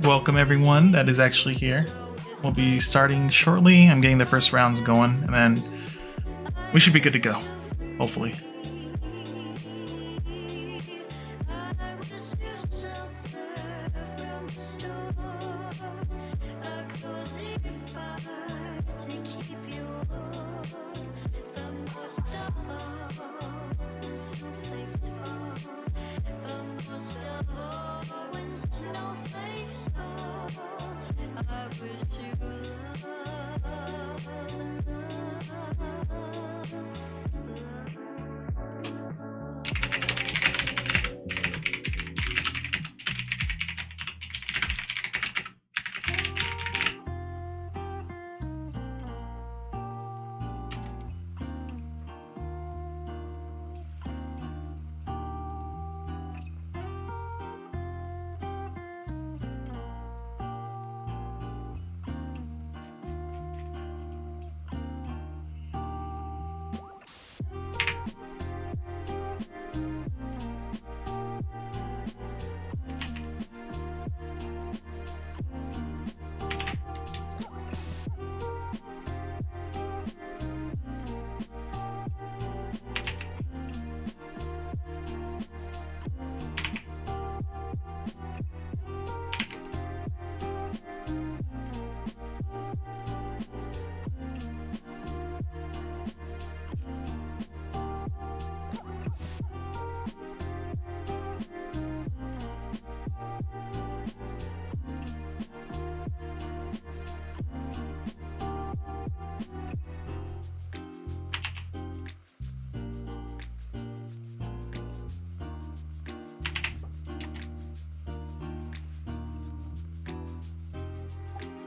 Welcome everyone that is actually here. We'll be starting shortly. I'm getting the first rounds going, and then we should be good to go, hopefully.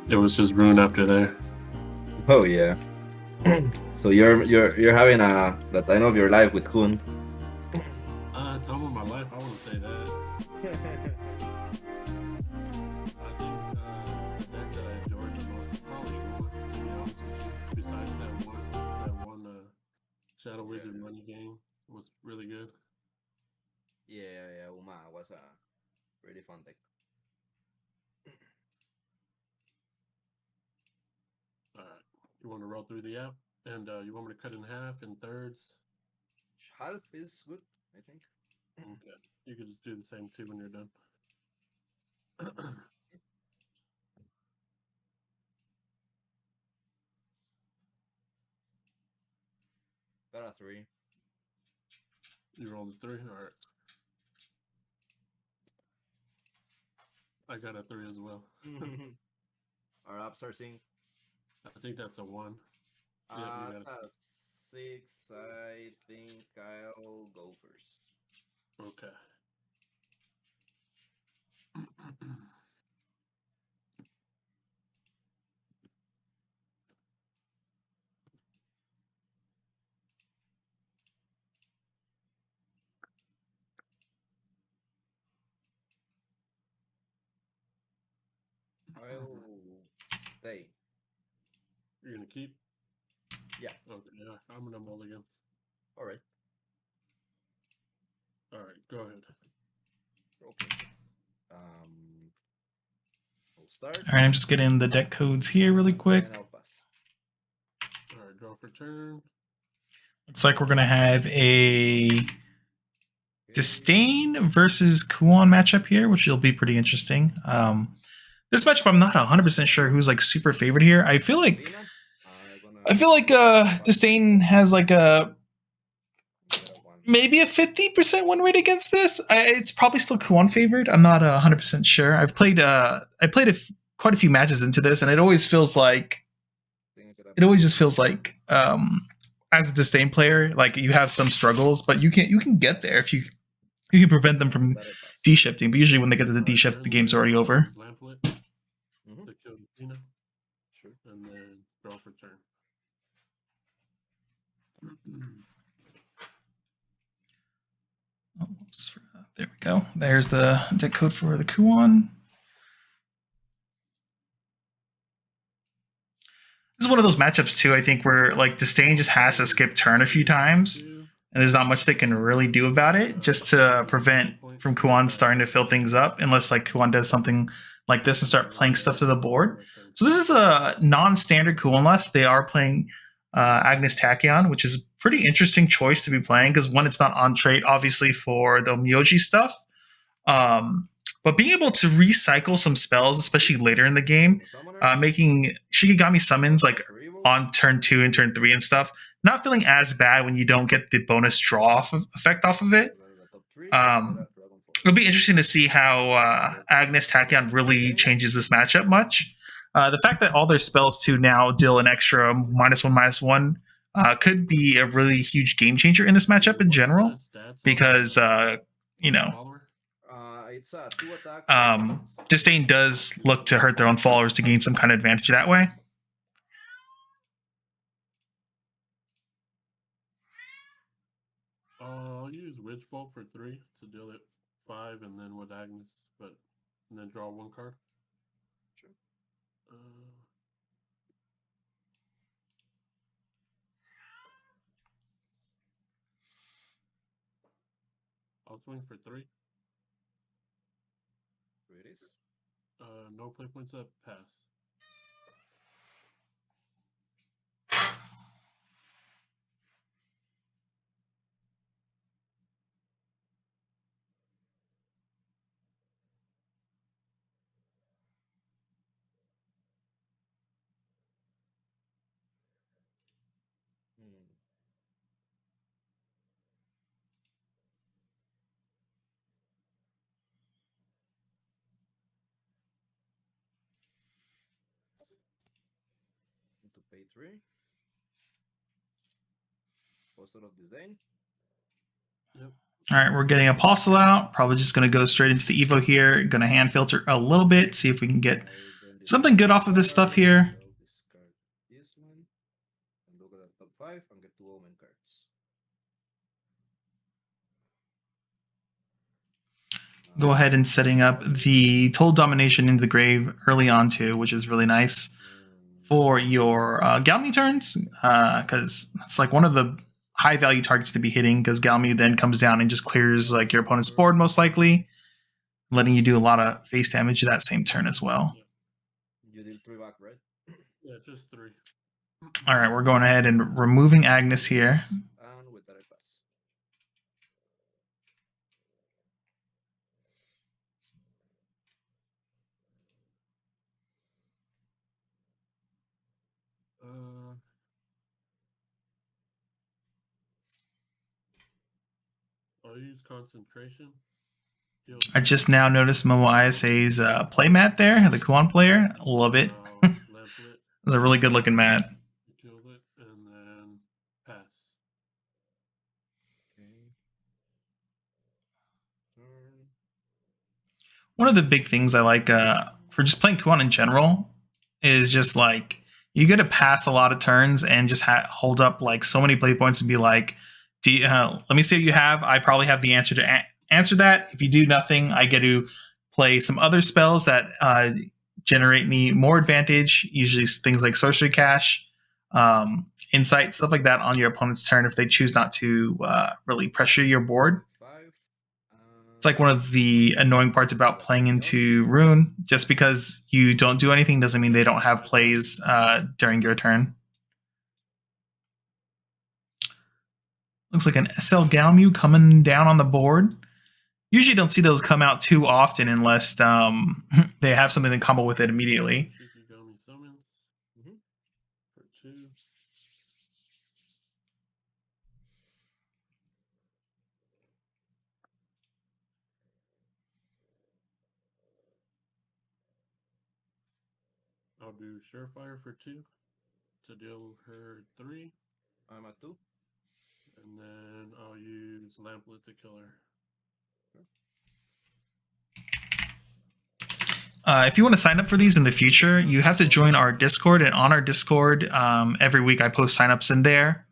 It was just ruined after there. Oh yeah. So you're having the time of your life with Kun. Time of my life, I wouldn't say that. I think the deck that I enjoyed the most, probably Uma, to be honest with you. Besides that one Shadow Wizard money game was really good. Yeah, Uma was a really fun deck. Alright, you want to roll through the app? And you want me to cut in half, in thirds? Half is good, I think. Okay, you could just do the same too when you're done. Got a 3. You rolled a 3? Alright. I got a 3 as well. Our apps are synced. I think that's a 1. Yeah, that's a 6. I think I'll go first. Okay. I'll stay. You're gonna keep? Yeah. Okay, yeah, I'm gonna mulligan. Alright. Alright, go ahead. Okay. We'll start. Alright, I'm just getting the deck codes here really quick. And I'll pass. Alright, draw for turn. Looks like we're gonna have a Disdain versus Kuon matchup here, which will be pretty interesting. This matchup, I'm not 100% sure who's like super favored here. I feel like Disdain has like a maybe a 50% win rate against this. It's probably still Kuon favored. I'm not 100% sure. I played quite a few matches into this, and it always just feels like as a Disdain player, like you have some struggles, but you can get there if you can prevent them from D-shifting. But usually when they get to the D-shift, the game's already over. Lamplit to kill Tina. Sure. And then draw for turn. Oh, oops. There we go. There's the deck code for the Kuon. This is one of those matchups too, I think, where like Disdain just has to skip turn a few times, and there's not much they can really do about it, just to prevent from Kuan starting to fill things up, unless like Kuan does something like this and start playing stuff to the board. So this is a non-standard Kuan left. They are playing Agnes Tachyon, which is a pretty interesting choice to be playing because one, it's not on trait, obviously, for the Myoji stuff. But being able to recycle some spells, especially later in the game, making Shikigami summons like on turn 2 and turn 3 and stuff, not feeling as bad when you don't get the bonus draw effect off of it. It'll be interesting to see how Agnes Tachyon really changes this matchup much. The fact that all their spells too now deal an extra -1/-1 could be a really huge game changer in this matchup in general, because Disdain does look to hurt their own followers to gain some kind of advantage that way. I'll use Witch Bolt for 3 to deal it 5, and then with Agnes, and then draw 1 card. Sure. I'll swing for 3. Here it is. No play points up, pass. To pay 3. Postal of Disdain. Yep. All right, we're getting Apostle out. Probably just going to go straight into the Evo here. Going to hand filter a little bit, see if we can get something good off of this stuff here. Discard this one, and look at the top 5 and get 2 Omen cards. Go ahead and setting up the Total Domination into the grave early on too, which is really nice for your Galmi turns, because it's like one of the high value targets to be hitting, because Galmi then comes down and just clears like your opponent's board most likely, letting you do a lot of face damage that same turn as well. You did 3 back, right? Yeah, just 3. All right, we're going ahead and removing Agnes here. And with that I pass. I'll use concentration. I just now noticed Momo ISA's playmat there, the Kuan player. Love it. It's a really good looking mat. Killed it and then pass. Okay. Turn. One of the big things I like for just playing Kuan in general is just like you get to pass a lot of turns and just hold up like so many play points and be like, let me see what you have. I probably have the answer to answer that. If you do nothing, I get to play some other spells that generate me more advantage, usually things like Sorcery Cache, Insight, stuff like that on your opponent's turn if they choose not to really pressure your board. It's like one of the annoying parts about playing into Rune. Just because you don't do anything doesn't mean they don't have plays during your turn. Looks like an SL Galmu coming down on the board. Usually don't see those come out too often unless they have something in combo with it immediately. Shikigami summons for 2. I'll do Surefire for 2 to deal her 3. I'm at 2. And then I'll use Lamplet to kill her. If you want to sign up for these in the future, you have to join our Discord. And on our Discord, every week I post signups in there.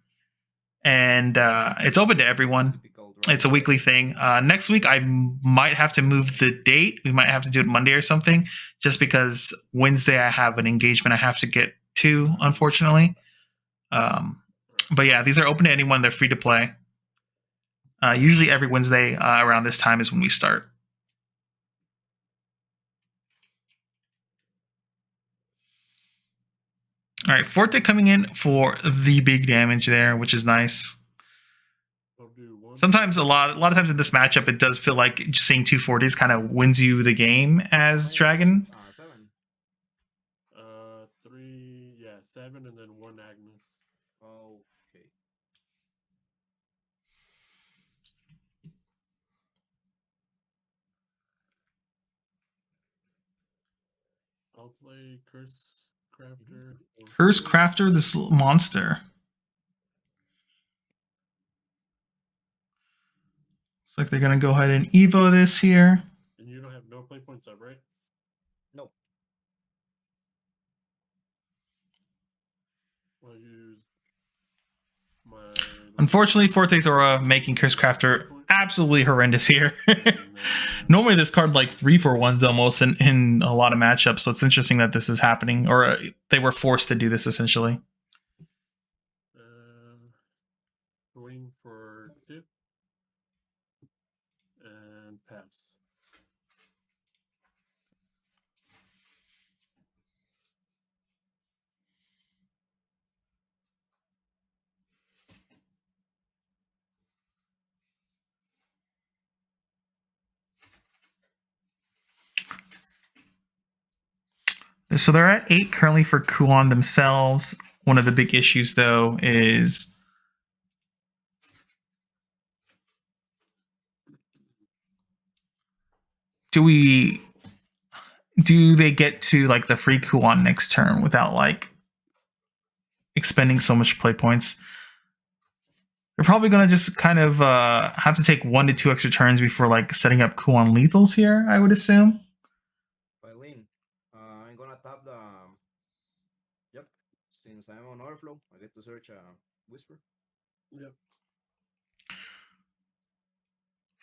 And it's open to everyone. It's a weekly thing. Next week, I might have to move the date. We might have to do it Monday or something, just because Wednesday I have an engagement I have to get to, unfortunately. But yeah, these are open to anyone. They're free to play. Usually every Wednesday around this time is when we start. All right, Forte coming in for the big damage there, which is nice. Sometimes a lot of times in this matchup, it does feel like just seeing 2 Fortes kind of wins you the game as Dragon. 7. 3, yeah, 7, and then 1 Agnes. Okay. I'll play Curse Crafter. Curse Crafter, this monster. Looks like they're gonna go ahead and Evo this here. And you don't have no play points up, right? No. I'll use my. Unfortunately, Forte's Aura making Curse Crafter absolutely horrendous here. Normally, this card like 3-for-1s almost in a lot of matchups, so it's interesting that this is happening, or they were forced to do this essentially. Going for 2 and pass. So they're at 8 currently for Kuon themselves. One of the big issues, though, is do they get to like the free Kuon next turn without like expending so much play points? They're probably going to just kind of have to take 1 to 2 extra turns before like setting up Kuon lethals here, I would assume. Eileen, I'm gonna tap the. Yep. Since I'm on overflow, I get to search a whisper. Yep.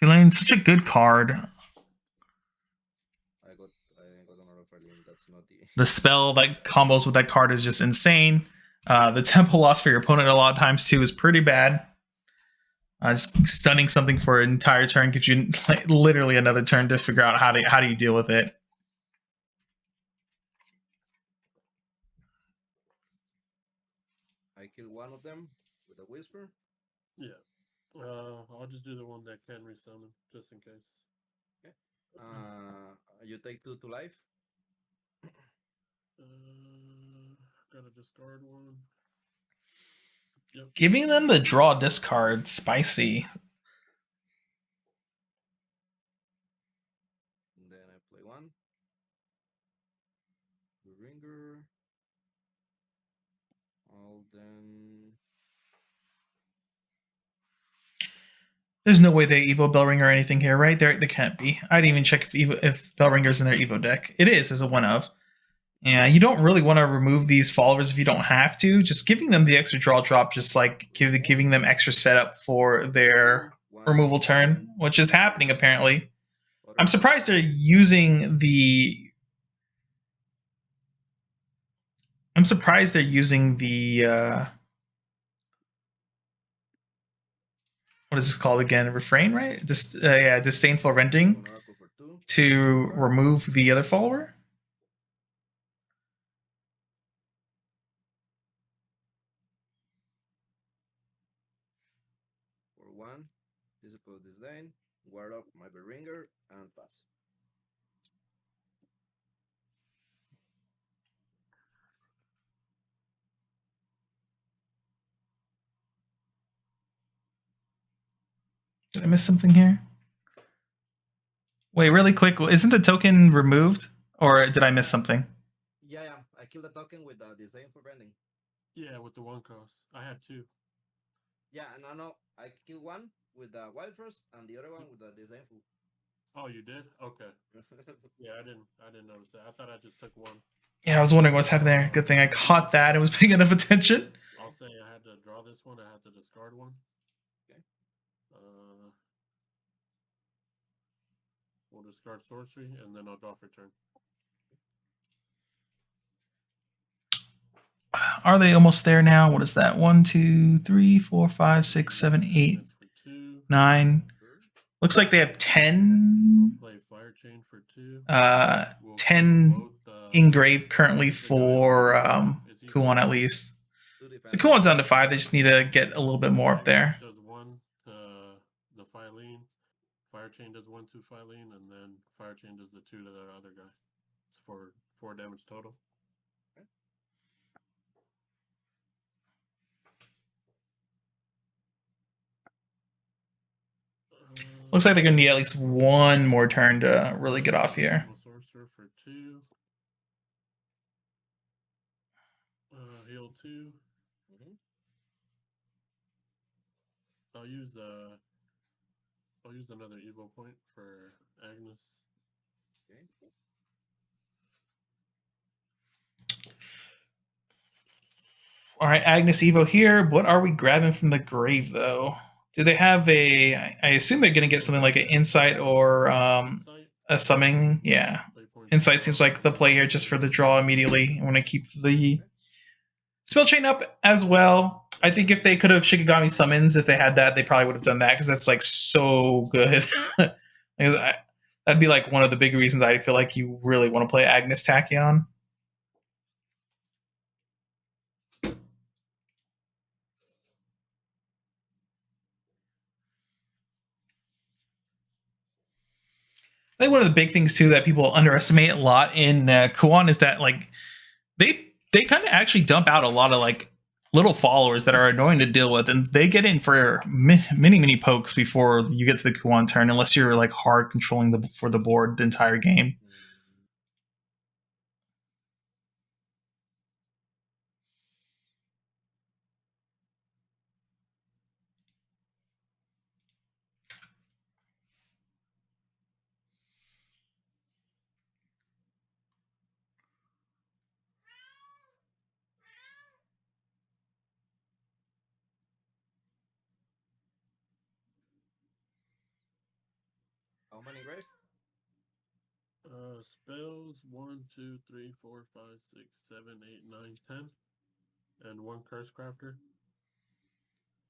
Elaine, such a good card. I got an order for Eileen. That's not the spell that combos with that card is just insane. The tempo loss for your opponent a lot of times too is pretty bad. Just stunning something for an entire turn gives you like, literally another turn to figure out how do you deal with it. I kill one of them with a whisper. Yeah. I'll just do the one that can resummon, just in case. Okay. You take 2 to life. Gotta discard 1. Yep. Giving them the draw discard, spicy. And then I play 1. The ringer. I'll then. There's no way they Evo Bellringer or anything here, right? They can't be. I didn't even check if Bellringer's in their Evo deck. It is as a 1 of. Yeah, you don't really want to remove these followers if you don't have to. Just giving them the extra draw drop, just like giving them extra setup for their removal turn, which is happening apparently. I'm surprised they're using the. What is this called again? Refrain, right? Yeah, disdainful rending to remove the other follower. For 1, Disciple of Disdain, ward up my Beringer, and pass. Did I miss something here? Wait, really quick. Isn't the token removed? Or did I miss something? Yeah. I killed the token with the Disdain for Bending. Yeah, with the 1 cost. I had 2. Yeah, no. I killed 1 with the Wild Frost and the other one with the Disdainful. Oh, you did? Okay. Yeah, I didn't notice that. I thought I just took 1. Yeah, I was wondering what's happening there. Good thing I caught that. It was paying enough attention. I'll say I had to draw this one. I had to discard 1. Okay. We'll discard sorcery, and then I'll draw for turn. Are they almost there now? What is that? 1, 2, 3, 4, 5, 6, 7, 8. That's for 2. 9. Looks like they have 10. Play Fire Chain for 2. 10 engraved currently for Kuon at least. So Kuon's down to 5. They just need to get a little bit more up there. Does 1 to the Phylene. Fire Chain does 1 to Phylene, and then Fire Chain does the 2 to the other guy. It's for 4 damage total. Looks like they're going to need at least one more turn to really get off here. Sorcerer for 2. Heal 2. I'll use another Evo point for Agnes. Okay. All right, Agnes Evo here. What are we grabbing from the grave though? Do they have a? I assume they're going to get something like an insight or a summoning. Yeah, insight seems like the play here just for the draw immediately. I want to keep the spell chain up as well. I think if they could have Shikigami summons, if they had that, they probably would have done that because that's like so good. That'd be like one of the big reasons I feel like you really want to play Agnes Tachyon. I think one of the big things too that people underestimate a lot in Kuon is that like they kind of actually dump out a lot of like little followers that are annoying to deal with, and they get in for many pokes before you get to the Kuon turn, unless you're like hard controlling for the board the entire game. How many graves? Spells 1, 2, 3, 4, 5, 6, 7, 8, 9, 10, and 1 Curse Crafter,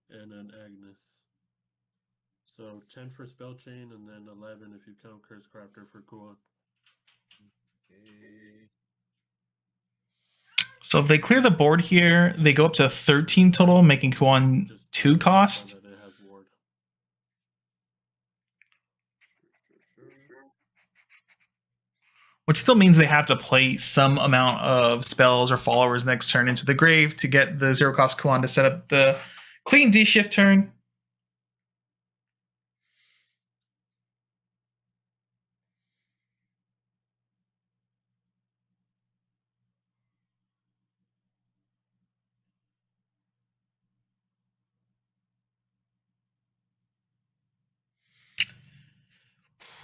and an Agnes. So 10 for Spell Chain, and then 11 if you count Curse Crafter for Kuon. Okay. So if they clear the board here, they go up to 13 total, making Kuon 2 cost. Which still means they have to play some amount of spells or followers next turn into the grave to get the 0 cost Kuon to set up the clean D-shift turn.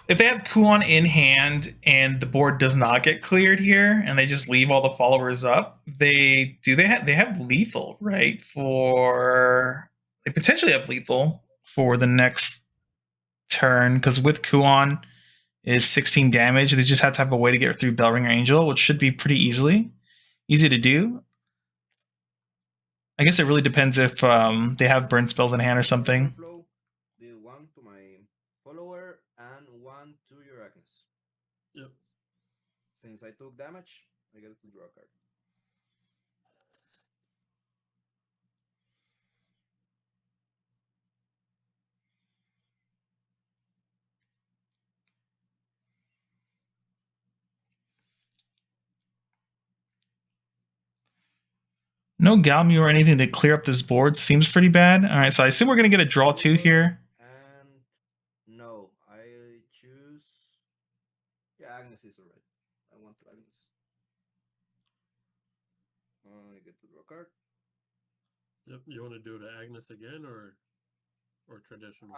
If they have Kuon in hand and the board does not get cleared here, and they just leave all the followers up, they have lethal, right? They potentially have lethal for the next turn, because with Kuon is 16 damage. They just have to have a way to get through Bellringer Angel, which should be pretty easy to do. I guess it really depends if they have burn spells in hand or something. The 1 to my follower and 1 to your Agnes. Yep. Since I took damage, I get to draw a card. No Galmu or anything to clear up this board seems pretty bad. All right, so I assume we're going to get a draw 2 here. And no, I choose... Yeah, Agnes is alright. I want Agnes. I get to draw a card. Yep, you want to do it to Agnes again, or traditional?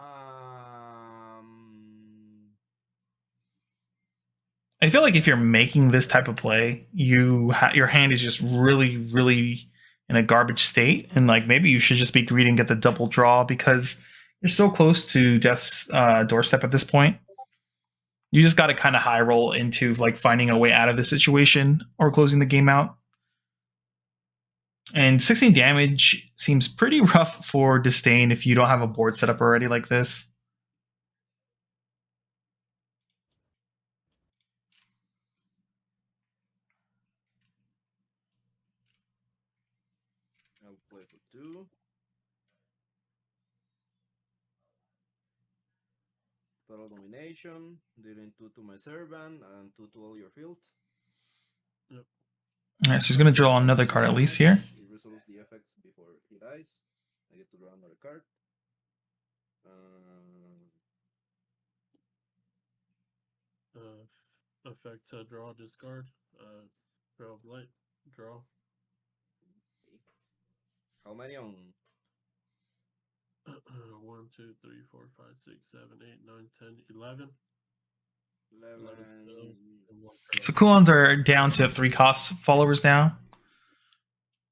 I feel like if you're making this type of play, your hand is just really in a garbage state, and like maybe you should just be greedy and get the double draw because you're so close to death's doorstep at this point. You just got to kind of high roll into like finding a way out of the situation or closing the game out. And 16 damage seems pretty rough for Disdain if you don't have a board set up already like this. I'll play for 2. Total domination, dealing 2 to my servant and 2 to all your field. Yep. Alright, so he's going to draw another card at least here. He resolves the effects before he dies. I get to draw another card. Effect draw, discard. Draw of light, draw. How many on? 1, 2, 3, 4, 5, 6, 7, 8, 9, 10, 11. 11. And 1 So coolons are down to 3 cost followers now.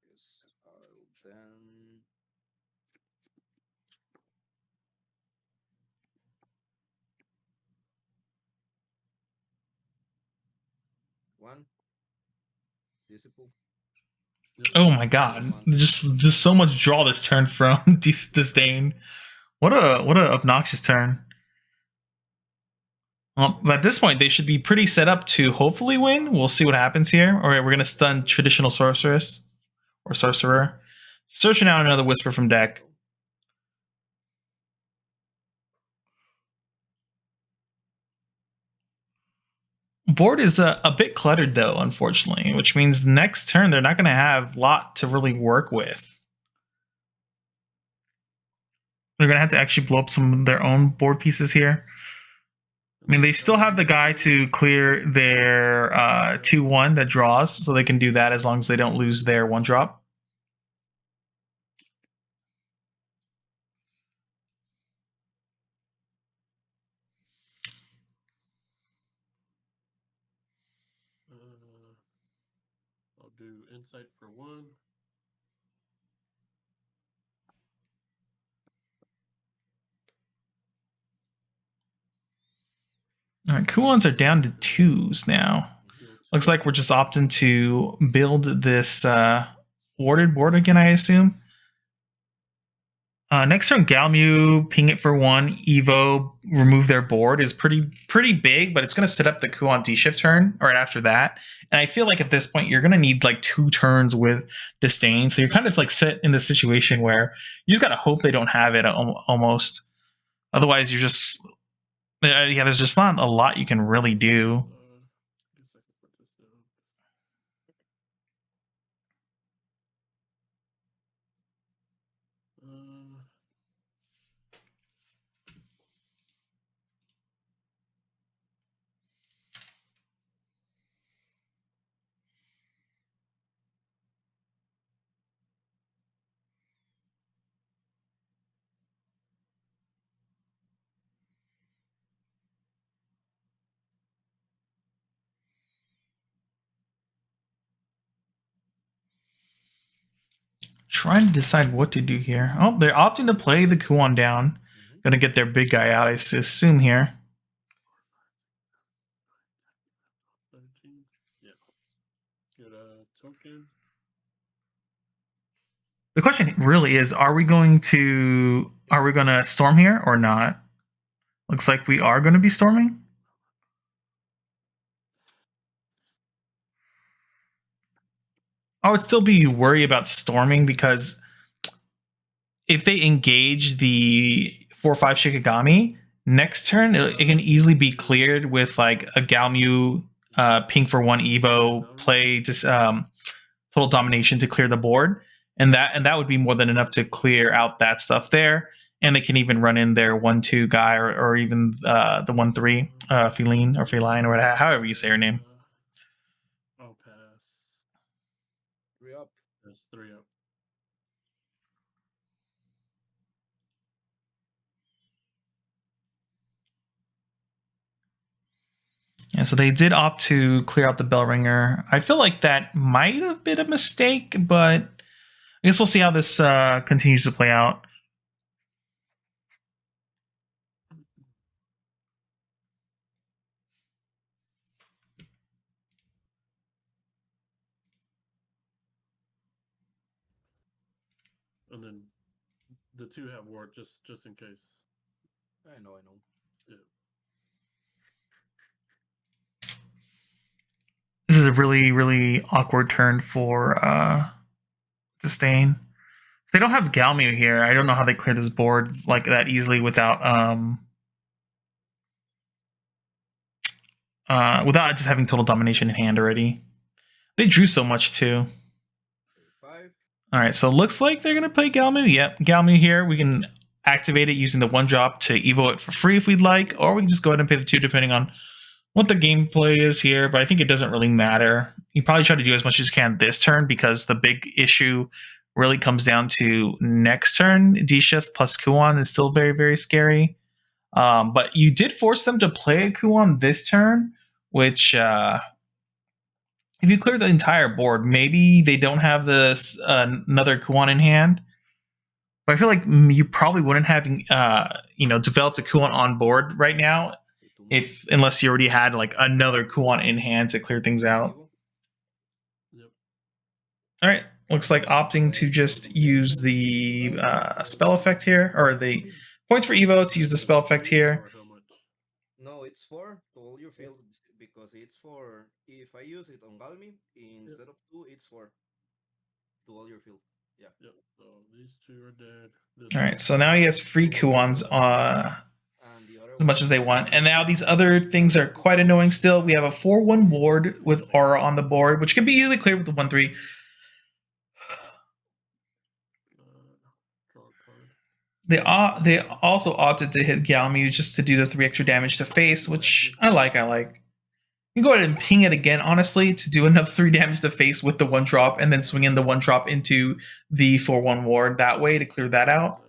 Yes, I'll then. One. Disciple. Oh my god. Just so much draw this turn from Disdain. What a obnoxious turn. Well, at this point, they should be pretty set up to hopefully win. We'll see what happens here. All right, we're going to stun traditional sorceress or sorcerer. Searching out another whisper from deck. Board is a bit cluttered though, unfortunately, which means the next turn they're not going to have a lot to really work with. They're going to have to actually blow up some of their own board pieces here. I mean, they still have the guy to clear their 2-1 that draws, so they can do that as long as they don't lose their 1-drop. I'll do insight for 1. All right, coolons are down to 2s now. Looks like we're just opting to build this warded board again, I assume. Next turn, Galmu, ping it for 1, Evo, remove their board is pretty big, but it's going to set up the Kuon D-shift turn right after that. And I feel like at this point, you're going to need like 2 turns with Disdain. So you're kind of like set in the situation where you just got to hope they don't have it almost. Otherwise, you're just... yeah, there's just not a lot you can really do. Trying to decide what to do here. Oh, they're opting to play the Kuon down. Gonna get their big guy out, I assume here. Yeah. Get a token. The question really is, are we going to storm here or not? Looks like we are going to be storming. I would still be worried about storming because if they engage the 4/5 Shikigami next turn, it can easily be cleared with like a Galmu ping for 1 Evo play just total domination to clear the board, and that would be more than enough to clear out that stuff there. And they can even run in their 1/2 guy or even the 1/3 Feline or Feline or whatever, however you say her name. I'll pass. 3 up. That's 3 up. Yeah, so they did opt to clear out the bell ringer. I feel like that might have been a mistake, but I guess we'll see how this continues to play out. And then the 2 have ward just in case. I know. Yeah. This is a really, really awkward turn for Disdain. They don't have Galmu here. I don't know how they clear this board like that easily without without just having total domination in hand already. They drew so much too. 5. All right, so it looks like they're gonna play Galmu. Yep, Galmu here. We can activate it using the 1-drop to evo it for free if we'd like, or we can just go ahead and pay the 2 depending on what the gameplay is here. But I think it doesn't really matter. You probably try to do as much as you can this turn because the big issue really comes down to next turn. D-Shift plus Kuon is still very, very scary. But you did force them to play a Kuon this turn, which if you clear the entire board, maybe they don't have this another Kuon in hand. But I feel like you probably wouldn't have developed a Kuon on board right now unless you already had like another Kuon in hand to clear things out. Yep. All right. Looks like opting to just use the spell effect here, or the points for Evo to use the spell effect here. No, it's 4 to all your field because it's for if I use it on Galmi instead of 2, it's 4 to all your field. Yeah. Yep. So these 2 are dead. All right. So now he has free Kuons as much as they want. And now these other things are quite annoying still. We have a 4-1 ward with Aura on the board, which can be easily cleared with the 1-3. They also opted to hit Galmu just to do the 3 extra damage to face, which I like. You can go ahead and ping it again, honestly, to do enough 3 damage to face with the 1-drop, and then swing in the 1-drop into the 4-1 ward that way to clear that out.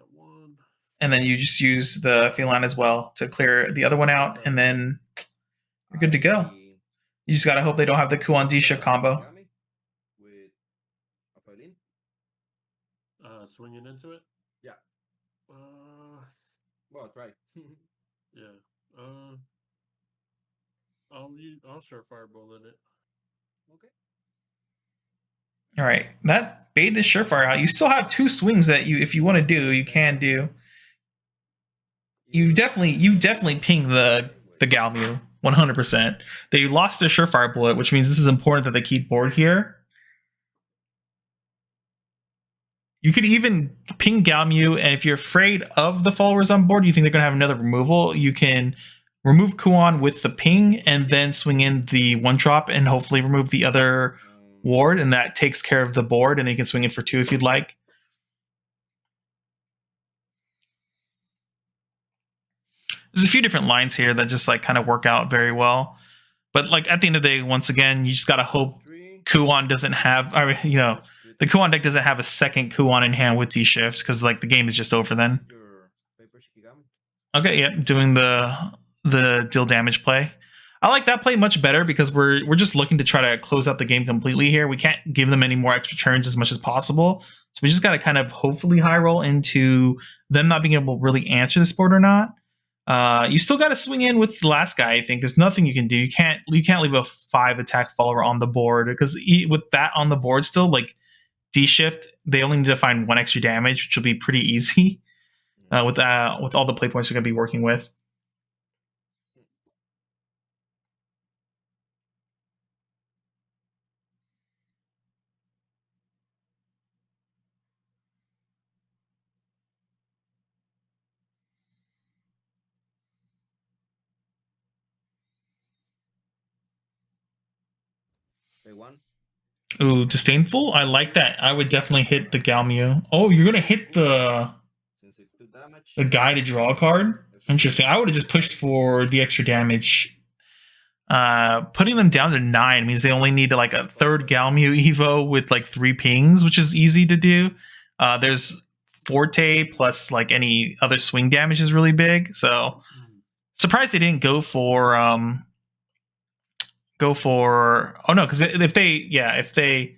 And then you just use the Phelan as well to clear the other one out, and then you're good to go. You just gotta hope they don't have the Kuon D-Shift combo. Swinging into it? Yeah. Well, try. Yeah. I'll sure fireball in it. Okay. All right, that bait is surefire out. You still have 2 swings that if you want to do, you can do. You definitely ping the Galmu 100%. They lost their surefire bullet, which means this is important that they keep board here. You could even ping Galmu, and if you're afraid of the followers on board, you think they're going to have another removal, you can remove Kuon with the ping and then swing in the 1-drop and hopefully remove the other ward, and that takes care of the board, and then you can swing in for 2 if you'd like. There's a few different lines here that just like kind of work out very well. But like at the end of the day, once again, you just got to hope Kuon doesn't have, the Kuon deck doesn't have a second Kuon in hand with D-Shifts, because like the game is just over then. Okay, yeah, doing the deal damage play. I like that play much better because we're just looking to try to close out the game completely here. We can't give them any more extra turns as much as possible. So we just got to kind of hopefully high roll into them not being able to really answer this board or not. You still got to swing in with the last guy. I think there's nothing you can do. You can't leave a 5 attack follower on the board, because with that on the board still, like D-Shift, they only need to find 1 extra damage, which will be pretty easy with all the play points you're going to be working with. Ooh, Disdainful? I like that. I would definitely hit the Galmu. Oh, you're going to hit the guy to draw a card? Interesting. I would have just pushed for the extra damage. Putting them down to 9 means they only need like a 3rd Galmu Evo with like 3 pings, which is easy to do. There's Forte plus like any other swing damage is really big. So surprised they didn't go for oh no, because if they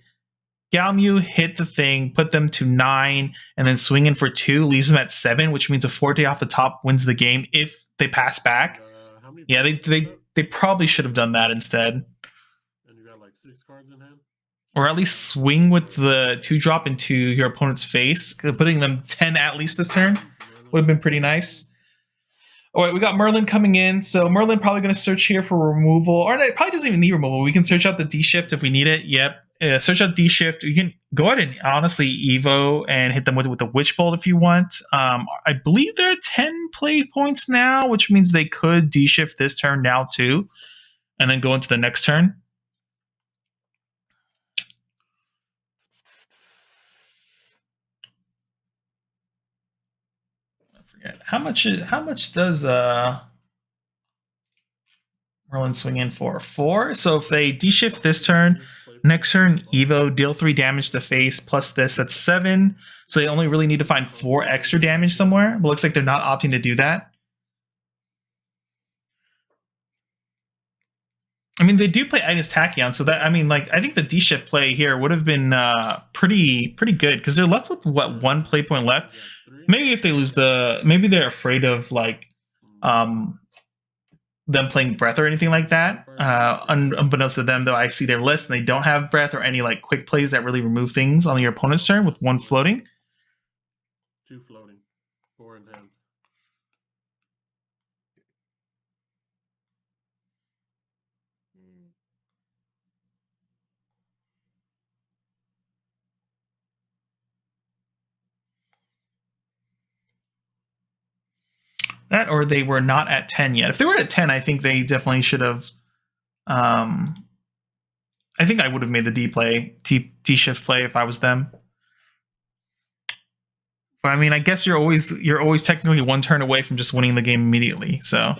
Galmu hit the thing, put them to 9, and then swing in for 2, leaves them at 7, which means a Forte off the top wins the game if they pass back. Yeah, they probably should have done that instead. And you got like 6 cards in hand? or at least swing with the 2-drop into your opponent's face, putting them 10 at least this turn would have been pretty nice. All right, we got Merlin coming in. So Merlin probably going to search here for removal. Or no, it probably doesn't even need removal. We can search out the D shift if we need it. Yep. Search out D shift. You can go ahead and honestly Evo and hit them with the Witch Bolt if you want. I believe they're at 10 play points now, which means they could D shift this turn now too, and then go into the next turn. I forget how much does Merlin swing in for 4. So if they D-shift this turn, next turn Evo, deal 3 damage to face plus this, that's 7. So they only really need to find 4 extra damage somewhere. But looks like they're not opting to do that. I mean, they do play Agnes Tachyon, so that, I mean, like, I think the D-shift play here would have been pretty good because they're left with what, 1 play point left. Maybe if they lose maybe they're afraid of like them playing breath or anything like that. Unbeknownst to them, though, I see their list and they don't have breath or any like quick plays that really remove things on your opponent's turn with 1 floating. 2 floating, 4 in hand. That, or they were not at 10 yet. If they were at 10, I think they definitely should have. I think I would have made the D shift play if I was them. But I mean, I guess you're always technically 1 turn away from just winning the game immediately. So.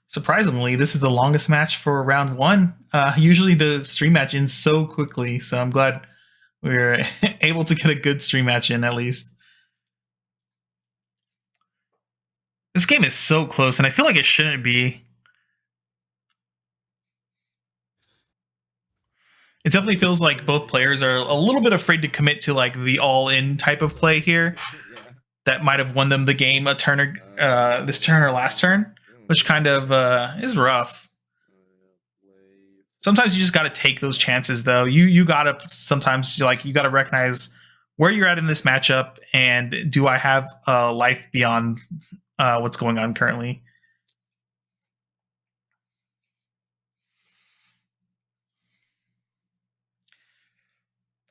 Surprisingly, this is the longest match for round 1. Usually the stream match ends so quickly, so I'm glad we were able to get a good stream match in at least. This game is so close, and I feel like it shouldn't be. It definitely feels like both players are a little bit afraid to commit to like the all-in type of play here. That might have won them the game this turn or last turn, which kind of is rough. Sometimes you just got to take those chances, though. You got to sometimes you got to recognize where you're at in this matchup, and do I have life beyond what's going on currently?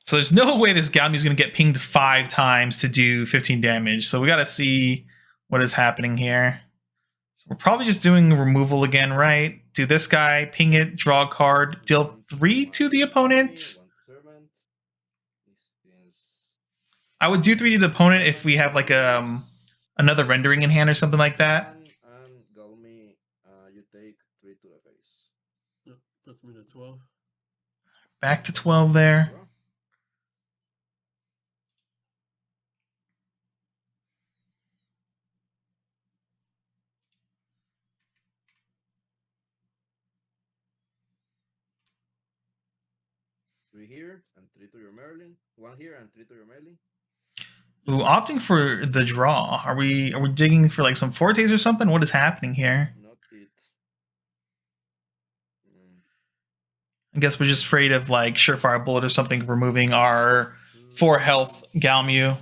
So there's no way this Galmi is going to get pinged 5 times to do 15 damage. So we got to see what is happening here. So we're probably just doing removal again, right? Do this guy, ping it, draw a card, deal 3 to the opponent. I would do 3 to the opponent if we have like another rendering in hand or something like that. And Galmi, you take 3 to the face. Yep, that's me to 12. Back to 12 there. 3 here and 3 to your Merlin. 1 here and 3 to your Merlin. Ooh, opting for the draw. Are we digging for like some Fortes or something? What is happening here? Not it. I guess we're just afraid of like Surefire Bullet or something removing our 4 health Galmu.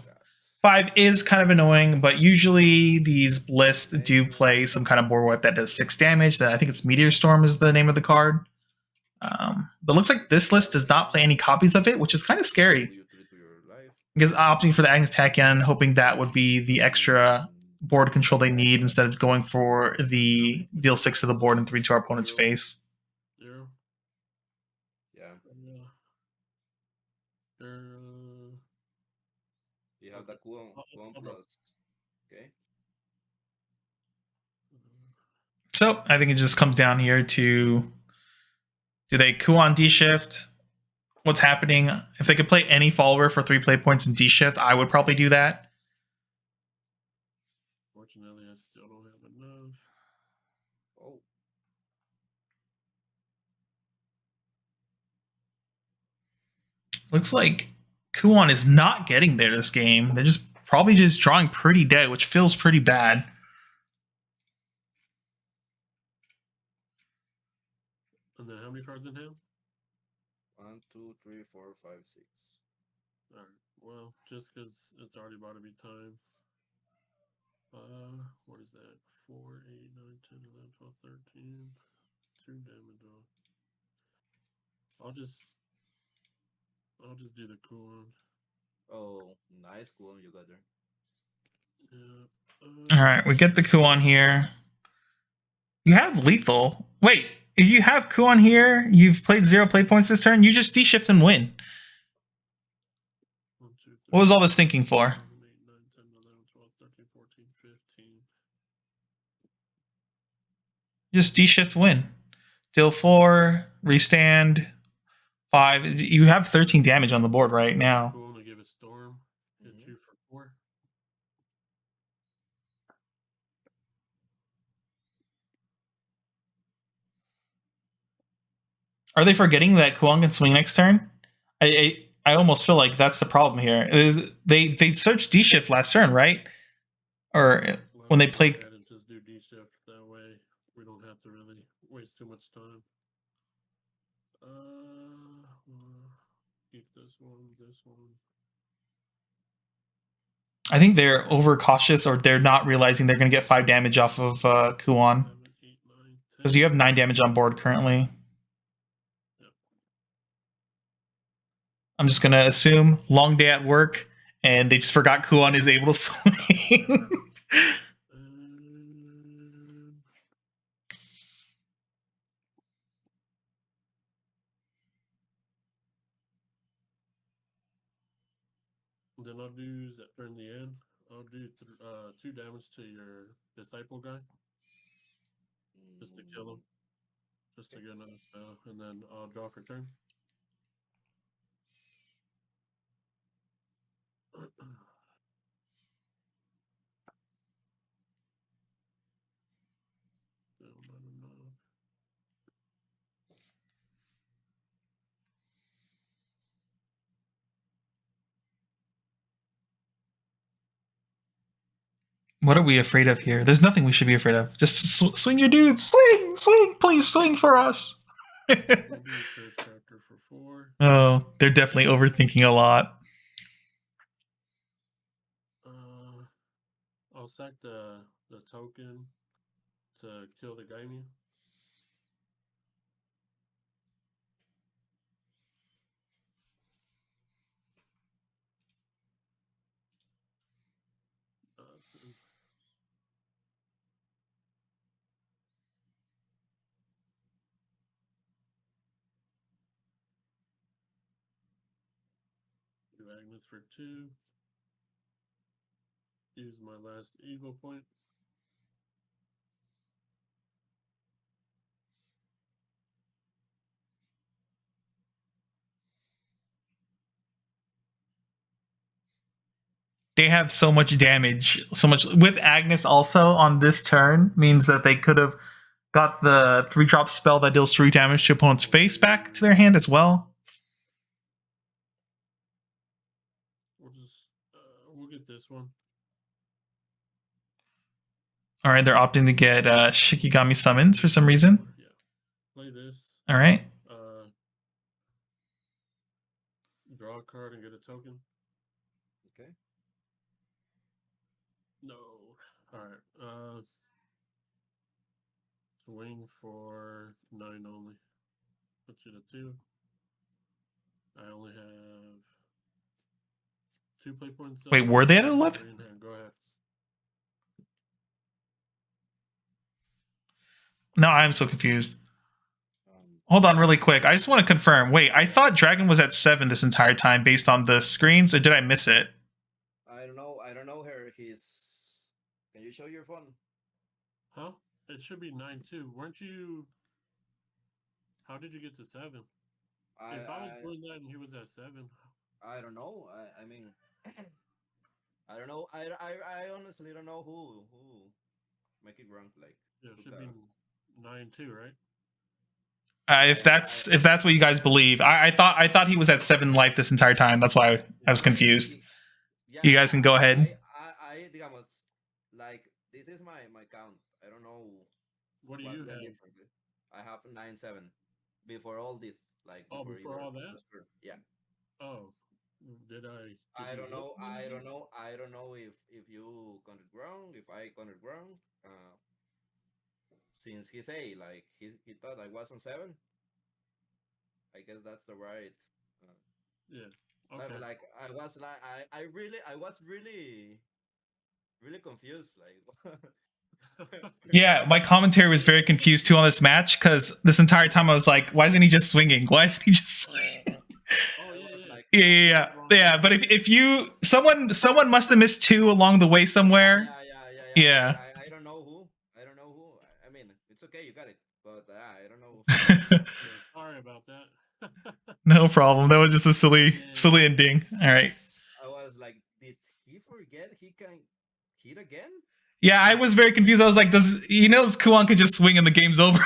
5 is kind of annoying, but usually these lists do play some kind of board wipe that does 6 damage. That I think it's Meteor Storm is the name of the card. But it looks like this list does not play any copies of it, which is kind of scary. Because opting for the Agnes Tachyon, hoping that would be the extra board control they need instead of going for the deal 6 to the board and 3 to our opponent's face. 0. Yeah. You have the Kuon plus. Okay. So I think it just comes down here to, do they Kuon D-shift? What's happening? If they could play any follower for 3 play points in D-shift, I would probably do that. Fortunately, I still don't have enough. Oh. Looks like Kuon is not getting there this game. They're just probably just drawing pretty dead, which feels pretty bad. And then how many cards in hand? 1, 2, 3, 4, 5, 6. Alright, well, just because it's already about to be time. What is that? 4, 8, 9, 10, 11, 12, 13. 2 damage on. I'll just do the cool one. Oh, nice cool you got there. Yeah. All right, we get the Kuon here. You have lethal. Wait, if you have Kuon here, you've played 0 play points this turn, you just D-shift and win. 1, 2, 3, What was all this thinking for? 7, 8, 9, 10, 11, 12, 13, 14, 15. Just D-shift win. Deal 4, restand 5. You have 13 damage on the board right now. Cool, only give a storm. Hit 2 for 4. Are they forgetting that Kuon can swing next turn? I almost feel like that's the problem here. They searched D-shift last turn, right? Or when they played. And just do D-shift. That way we don't have to really waste too much time. Keep this one, this one. I think they're overcautious, or they're not realizing they're going to get 5 damage off of Kuon. 7, 8, 9, 10. Because you have 9 damage on board currently. Yep. I'm just going to assume long day at work, and they just forgot Kuon is able to swing. Then I'll do in the end. I'll do 2 damage to your disciple guy, just to kill him, just to get another spell, and then I'll draw for turn. What are we afraid of here? There's nothing we should be afraid of. Just swing your dudes. Swing! Swing! Please swing for us! We'll do first character for 4. Oh, they're definitely overthinking a lot. I'll sack the token to kill the Gaimi. Do Agnes for 2. Use my last eagle point. They have so much damage, so much with Agnes also on this turn means that they could have got the 3-drop spell that deals 3 damage to opponent's face back to their hand as well. We'll get this one. All right, they're opting to get Shikigami summons for some reason. Yeah, play this. All right. Draw a card and get a token. Okay. No. All right. Swing for 9 only. Put you to 2. I only have 2 play points. Wait, were they at 11? Go ahead. No, I'm so confused. Hold on really quick. I just want to confirm. Wait, I thought Dragon was at 7 this entire time based on the screens, or did I miss it? I don't know her. Can you show your phone? Huh? It should be 9 too. Weren't you? How did you get to 7? If I was doing that and he was at 7. I don't know. I mean, I don't know. I honestly don't know who make it rank like. Yeah, it should be 9 too, right? If that's what you guys believe, I thought he was at 7 life this entire time. That's why I was confused. Yeah, You guys can go ahead. digamos, like this is my count. I don't know What do you have? differently. I have 9-7 before all this. Like before all that. Yeah. Oh, did I? I don't know. I don't know if you counted wrong. If I counted wrong. Since he say like he thought I was on 7. I guess that's the right. Yeah. Okay. Like I was really confused. Like. Yeah, my commentary was very confused too on this match because this entire time I was like, "Why isn't he just swinging? Why isn't he just swinging?" Yeah. But if you someone must have missed 2 along the way somewhere. Yeah. I don't know who. I mean, it's okay, you got it, but I don't know. Sorry about that. No problem. That was just a silly ending. All right. I was like, did he forget he can hit again? Yeah, I was very confused. I was like, he knows Kuan could just swing and the game's over.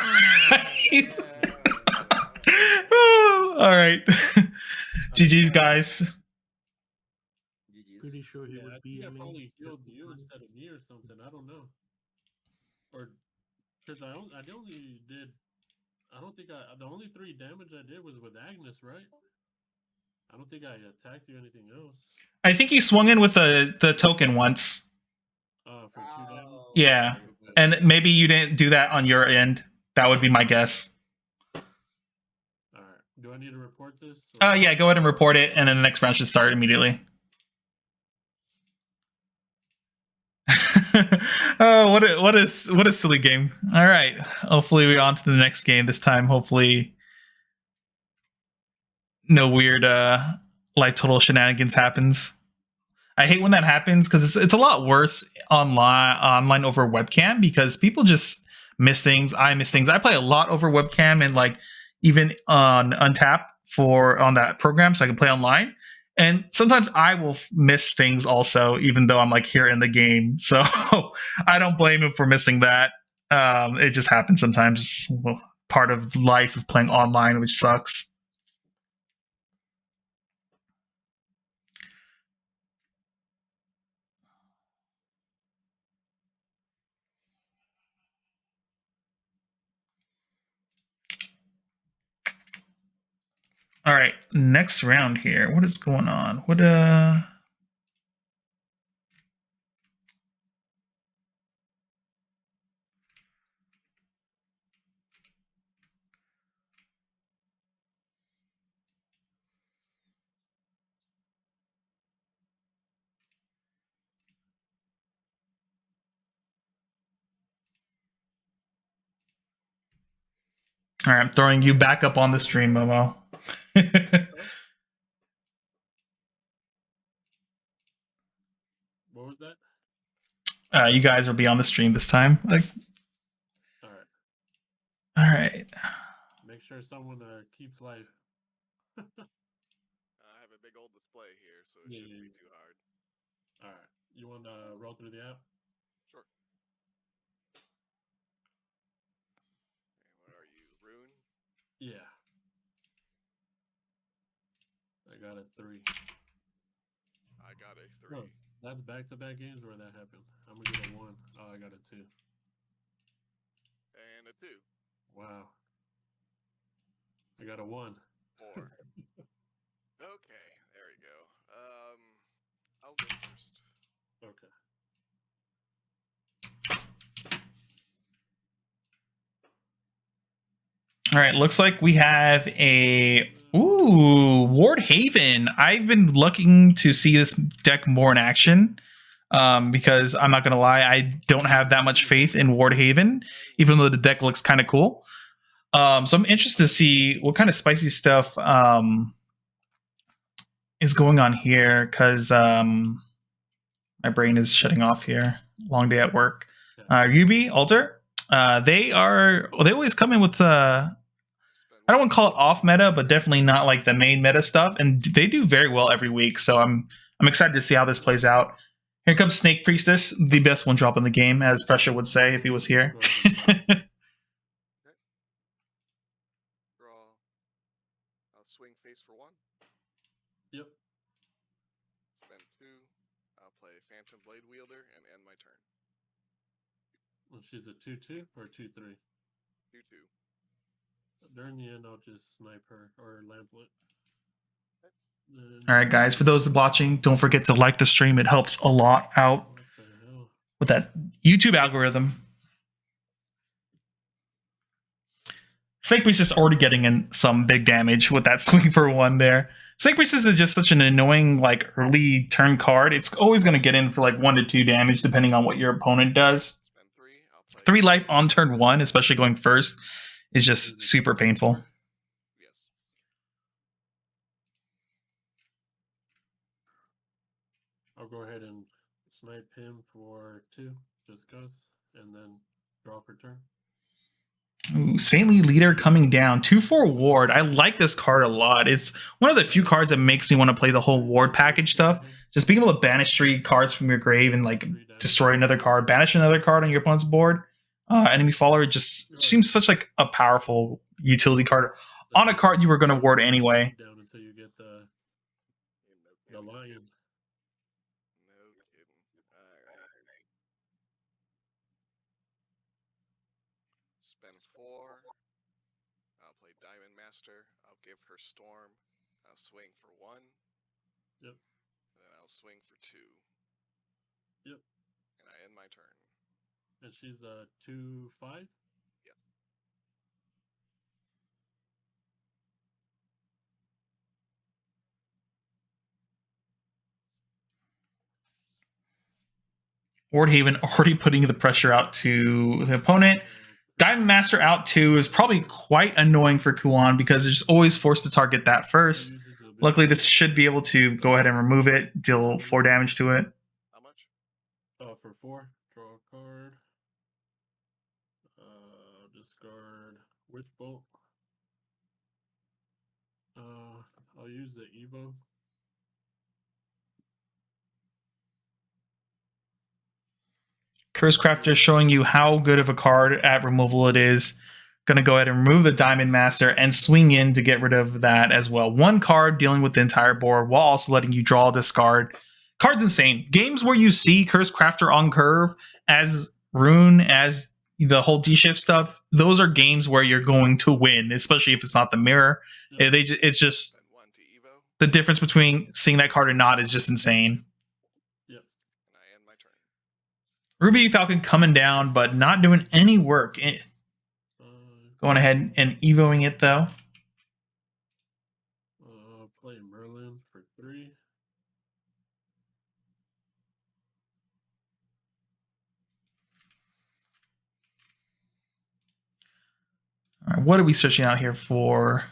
All right. GG's, guys. Pretty sure he was beating me. I probably killed you instead of me or something. I don't know. Or because I only did. I don't think the only 3 damage I did was with Agnes, right? I don't think I attacked you or anything else. I think you swung in with the token once. For 2 damage. Yeah, and maybe you didn't do that on your end. That would be my guess. All right. Do I need to report this? Yeah, go ahead and report it, and then the next round should start immediately. Oh, what a silly game. All right, hopefully we're on to the next game this time. Hopefully no weird life total shenanigans happens. I hate when that happens because it's a lot worse online over webcam because people just miss things. I miss things. I play a lot over webcam and like even on Untap on that program so I can play online. And sometimes I will miss things also, even though I'm like here in the game. So I don't blame him for missing that. It just happens sometimes. Well, part of life of playing online, which sucks. All right, next round here. What is going on? What All right, I'm throwing you back up on the stream, Momo. What was that? You guys will be on the stream this time. Like, all right. All right. Make sure someone keeps life. I have a big old display here, so it shouldn't be too hard. All right. You want to roll through the app? Sure. And what are you, Rune? Yeah. I got a 3. I got a 3. Oh, that's back-to-back games where that happened. I'm going to get a 1. Oh, I got a 2. And a 2. Wow. I got a 1. 4. Okay, there we go. I'll go first. Okay. All right, looks like we have a Ward Haven. I've been looking to see this deck more in action because I'm not gonna lie, I don't have that much faith in Ward Haven, even though the deck looks kind of cool. So I'm interested to see what kind of spicy stuff is going on here because my brain is shutting off here. Long day at work. Yubi, Alter, they always come in with I don't want to call it off meta, but definitely not like the main meta stuff, and they do very well every week. So I'm excited to see how this plays out. Here comes Snake Priestess, the best one drop in the game, as Pressure would say if he was here. swing face for 1. Yep. Spend 2. I'll play Phantom Blade Wielder and end my turn. Well, she's a 2/2 or 2/3. 2/2. During the end, I'll just snipe her or lamplet. All right, guys, for those watching, don't forget to like the stream. It helps a lot out What the hell? with that YouTube algorithm. Snake Priestess already getting in some big damage with that swing for 1 there. Snake Priestess is just such an annoying like early turn card. It's always going to get in for like 1 to 2 damage depending on what your opponent does. Spend 3. I'll play 3 life on turn 1, especially going first, is just super painful. Yes. I'll go ahead and snipe him for 2, just cause, and then draw for turn. Ooh, Saintly Leader coming down. 2/4 Ward. I like this card a lot. It's one of the few cards that makes me want to play the whole Ward package stuff. Just being able to banish 3 cards from your grave and like destroy another card, banish another card on your opponent's board. Enemy follower just seems such like a powerful utility card on a card you were going to ward anyway. Down until you get the No lion. kidding. No kidding. Alright. Spend 4. I'll play Diamond Master. I'll give her Storm. I'll swing for 1. Yep. And then I'll swing for 2. Yep. And I end my turn. And she's a 2/5. Yep. Wardhaven already putting the pressure out to the opponent. Diamond Master out 2 is probably quite annoying for Kuan because it's always forced to target that first. Luckily, this should be able to go ahead and remove it, deal 4 damage to it. How much? For 4, draw a card. Discard Witch Bolt. I'll use the Evo. Curse Crafter showing you how good of a card at removal it is. Going to go ahead and remove the Diamond Master and swing in to get rid of that as well. 1 card dealing with the entire board while also letting you draw a discard. Card's insane. Games where you see Curse Crafter on curve as Rune, as the whole D-Shift stuff, those are games where you're going to win, especially if it's not the mirror. Yeah. It's just Spend 1 to Evo. the difference between seeing that card or not is just insane. Yep. And I end my turn. Ruby Falcon coming down, but not doing any work. Going ahead and evoing it though. Play Merlin for 3. All right, what are we searching out here for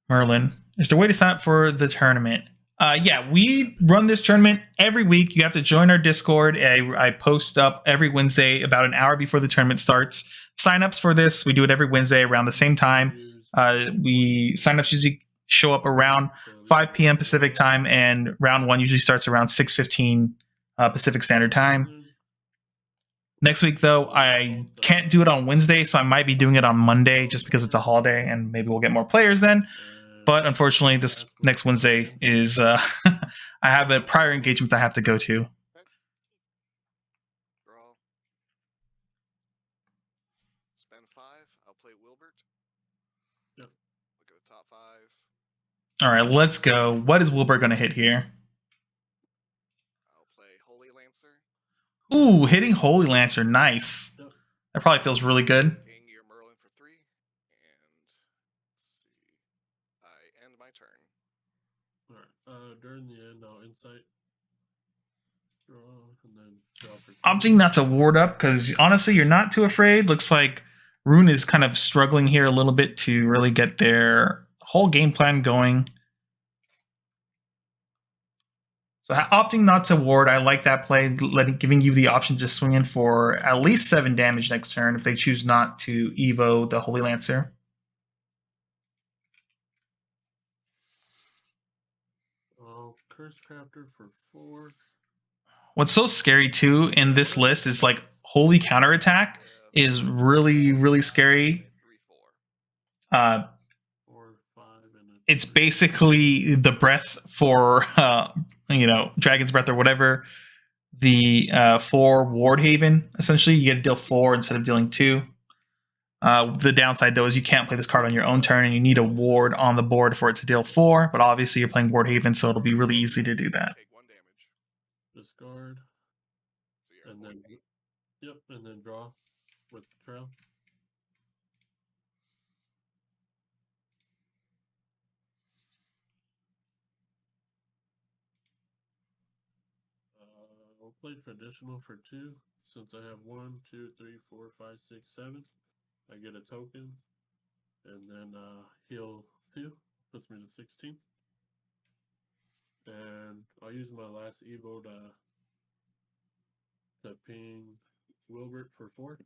Merlin? Is there a way to sign up for the tournament? Yeah, we run this tournament every week. You have to join our Discord. I post up every Wednesday about an hour before the tournament starts. Signups for this, we do it every Wednesday around the same time. Signups usually show up around 5 p.m. Pacific time, and round 1 usually starts around 6:15 Pacific Standard Time. Next week, though, I can't do it on Wednesday, so I might be doing it on Monday just because it's a holiday, and maybe we'll get more players then. But unfortunately, this next Wednesday is I have a prior engagement I have to go to. Draw. Spend 5. I'll play Wilbert. Yep. Look at the top 5. All right, let's go. What is Wilbur going to hit here? I'll play Holy Lancer. Ooh, hitting Holy Lancer. Nice. Yep. That probably feels really good. King your Merlin for 3. And let's see. I end my turn. Alright. During the end, I'll insight. Draw, and then draw for 2. Opting not to ward up because honestly, you're not too afraid. Looks like Rune is kind of struggling here a little bit to really get their whole game plan going. So opting not to ward, I like that play, giving you the option to swing in for at least 7 damage next turn if they choose not to Evo the Holy Lancer. Curse Crafter for 4. What's so scary too in this list is like Holy Counterattack is really, really scary. 3/4. 4, 5, and it's basically the breath for Dragon's Breath or whatever. The for Wardhaven, essentially, you get to deal 4 instead of dealing 2. The downside, though, is you can't play this card on your own turn, and you need a ward on the board for it to deal 4. But obviously, you're playing Wardhaven, so it'll be really easy to do that. Take 1 damage. Discard. So you're And at then, 1. yep, and then draw with the trail. I'll play traditional for 2. Since I have 1, 2, 3, 4, 5, 6, 7. I get a token. And then heal 2. Puts me to 16. And I'll use my last Evo to ping Wilbert for 4.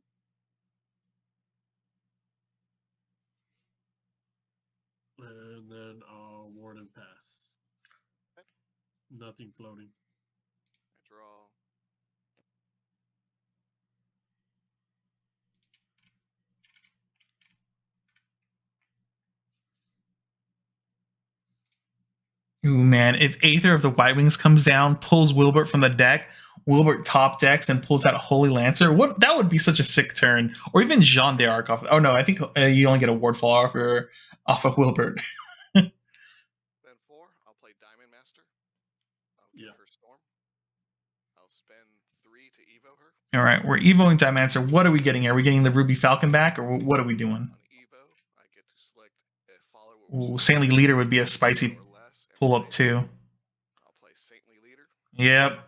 And then I'll ward and pass. Okay. Nothing floating. I draw. Ooh, man, if Aether of the White Wings comes down, pulls Wilbert from the deck, Wilbert top decks and pulls out Holy Lancer, that would be such a sick turn. Or even Jean d'Arc off. Oh no, I think you only get a wardfall off of Wilbert. Then 4, I'll play Diamond Master. I'll give her Storm. I'll spend 3 to Evo her. All right, we're Evoing Diamancer. What are we getting here? Are we getting the Ruby Falcon back, or what are we doing? On Evo, I get to select a follower. Ooh, Saintly Leader would be a spicy pull up too. I'll play Saintly Leader. Yep.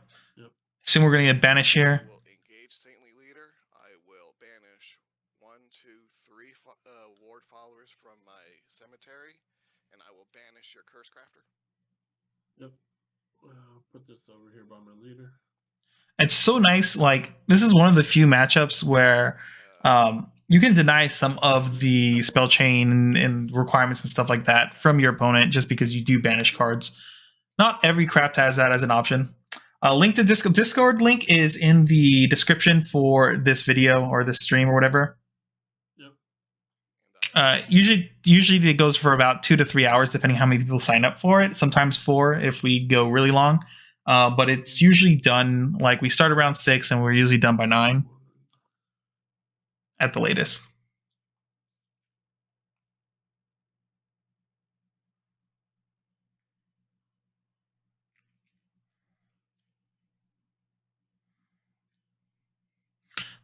Assume we're going to get Banish here. I will engage Saintly Leader. I will banish 1, 2, 3 ward followers from my cemetery, and I will banish your Curse Crafter. Yep. I'll put this over here by my leader. It's so nice. Like, this is one of the few matchups where you can deny some of the spell chain and requirements and stuff like that from your opponent just because you do banish cards. Not every craft has that as an option. Link to Discord link is in the description for this video or this stream or whatever. Yep. Usually it goes for about 2 to 3 hours depending how many people sign up for it. Sometimes 4 if we go really long. But it's usually done, like, we start around 6 and we're usually done by 9 at the latest.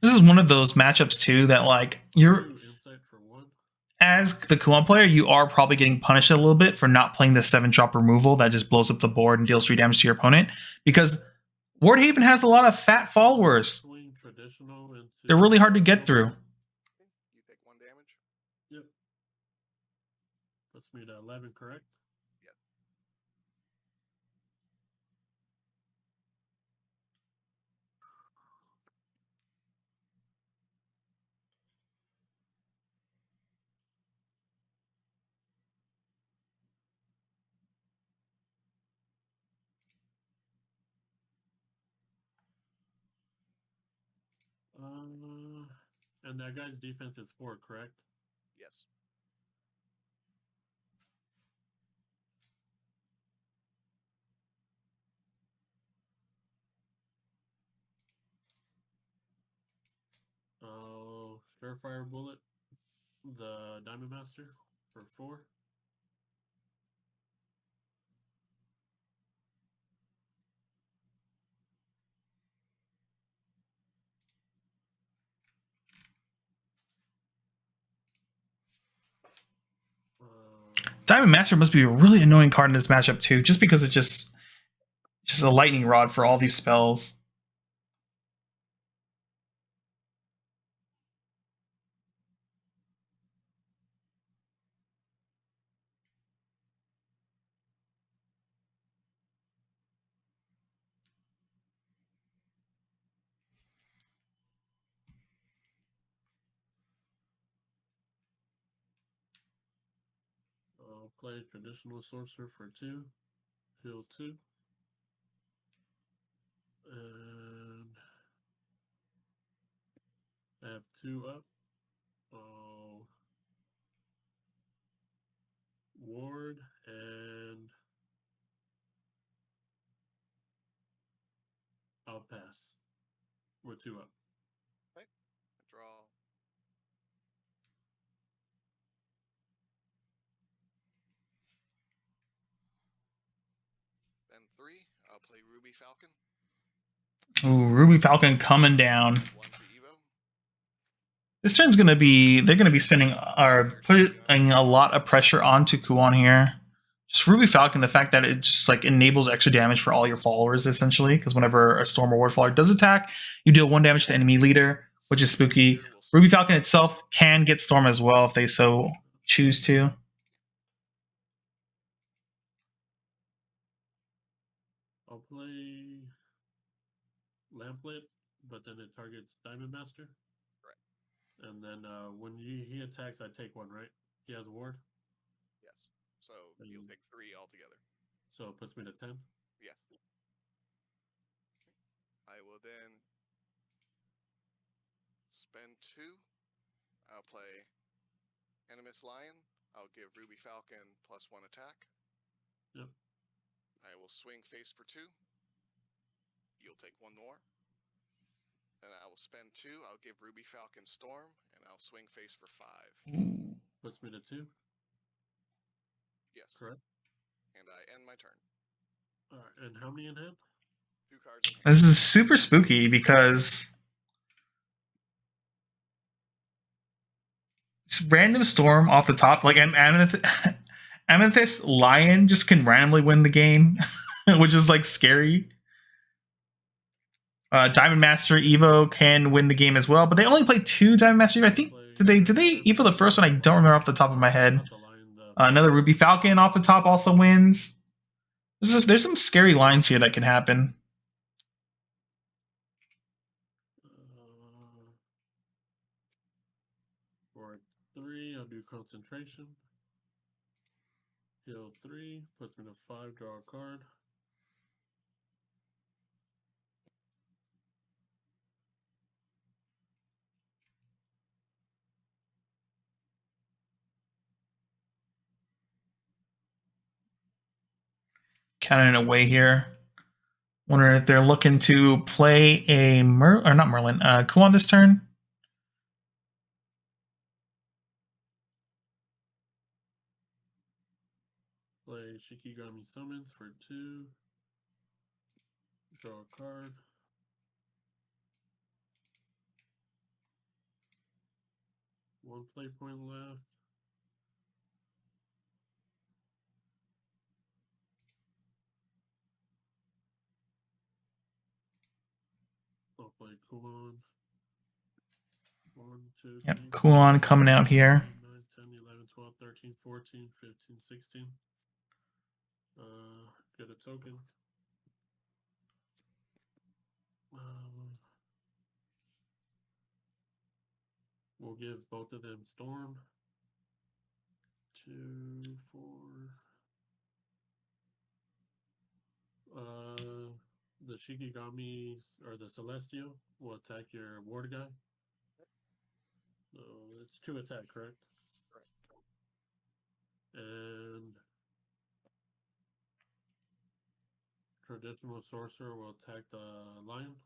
This is one of those matchups too that, like, you're as the Kuon player, you are probably getting punished a little bit for not playing the 7-drop removal that just blows up the board and deals 3 damage to your opponent, because Wardhaven has a lot of fat followers. They're really hard to get through. You take 1 damage. Yep. Puts me to 11, correct? Yep. And that guy's defense is 4, correct? Yes. Surefire Bullet, the Diamond Master for 4. Diamond Master must be a really annoying card in this matchup too, just because it's just a lightning rod for all these spells. I'll play Traditional Sorcerer for 2, heal 2. And I have 2 up. I'll ward pass. We're 2 up. Draw. Then 3. I'll play Ruby Falcon. Ooh, Ruby Falcon coming down. 1 to Evo. This turn's gonna be, they're gonna be spending or putting a lot of pressure onto Kuon here. Just Ruby Falcon, the fact that it just like enables extra damage for all your followers essentially, because whenever a Storm or Ward follower does attack, you deal 1 damage to the enemy leader, which is spooky. Ruby Falcon itself can get Storm as well if they so choose to. I'll play Lamplit, but then it targets Diamond Master. Right. And then when he attacks, I take 1, right? He has a ward. Yes. So you'll take 3 altogether. So it puts me to 10. Yes. I will then spend 2. I'll play Animus Lion. I'll give Ruby Falcon +1 attack. Yep. I will swing face for 2. You'll take 1 more. Then I will spend 2. I'll give Ruby Falcon Storm, and I'll swing face for 5. Ooh. Puts me to 2. Yes. Correct. And I end my turn. All right. And how many in hand? 2 cards in hand. This is super spooky because it's random Storm off the top, like Amethyst Lion just can randomly win the game, which is like scary. Diamond Master Evo can win the game as well, but they only play 2 Diamond Master Evo. I think did they Evo the first one? I don't remember off the top of my head. Another Ruby Falcon off the top also wins. There's some scary lines here that can happen. For 3, I'll do concentration. Heal 3, puts me to 5, draw a card. Counting away here. Wondering if they're looking to play a Merlin, Kuon this turn. Play Shikigami Summons for 2. Draw a card. One play point left. I'll play Kuon. 1, 2, Yep, 3, Kuon coming out here. 9, 10, 11, 12, 13, 14, 15, 16. Get a token. We'll give both of them Storm. 2, 4. The Shikigami or the Celestial will attack your ward guy. So it's 2 attack, correct? Correct. And Traditional Sorcerer will attack the Lion.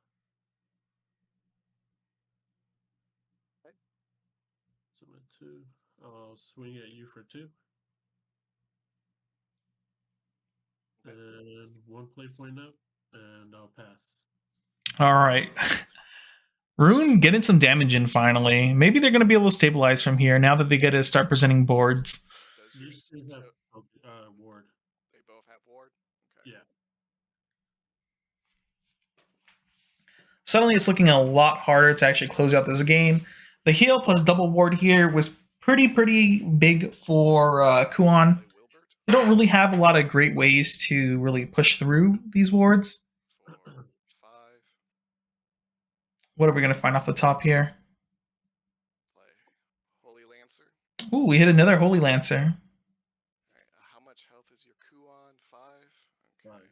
Okay. So at 2, I'll swing at you for 2. Okay. And 1 play point up, and I'll pass. All right. Rune getting some damage in finally. Maybe they're going to be able to stabilize from here now that they get to start presenting boards. Does You your still have ward. They both have ward? Okay. Yeah. Suddenly it's looking a lot harder to actually close out this game. The heal plus double ward here was pretty big for Kuon. Play Wilbert They don't really have a lot of great ways to really push through these wards. for 5. What are we going to find off the top here? Play Holy Lancer. Ooh, we hit another Holy Lancer. All right, how much health is your Kuon? 5? Okay.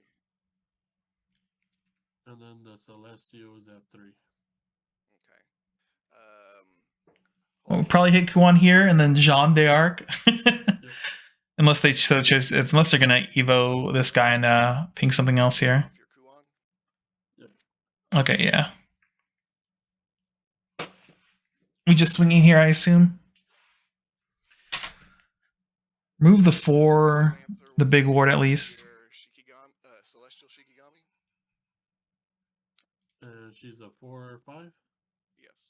5. And then the Celestial is at 3. Okay. We'll Holy probably hit Kuon here and then Jean d'Arc. Unless they choose, unless they're going to Evo this guy and ping something else here. off your Kuon? Yep. Okay, yeah. We just swinging here, I assume. Move the 4, Panther the will big ward at swing least. your Celestial Shikigami. And she's a 4 or 5. Yes.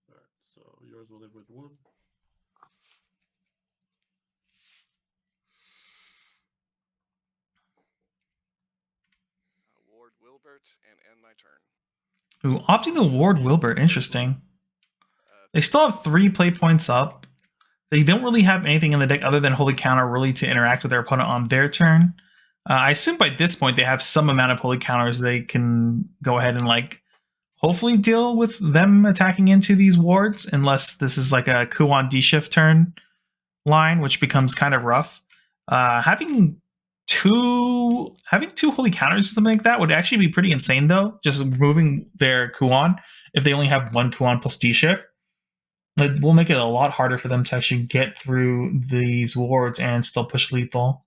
Alright, so yours will live with 1. Ward Wilbert and end my turn. Ooh, opting the ward Wilbert, interesting. They still have 3 play points up. They don't really have anything in the deck other than Holy Counter really to interact with their opponent on their turn. I assume by this point they have some amount of Holy Counters they can go ahead and like hopefully deal with them attacking into these wards, unless this is like a Kuan D-shift turn line, which becomes kind of rough. Having two Holy Counters or something like that would actually be pretty insane though, just removing their Kuan if they only have 1 Kuan plus D-shift. It will make it a lot harder for them to actually get through these wards and still push lethal.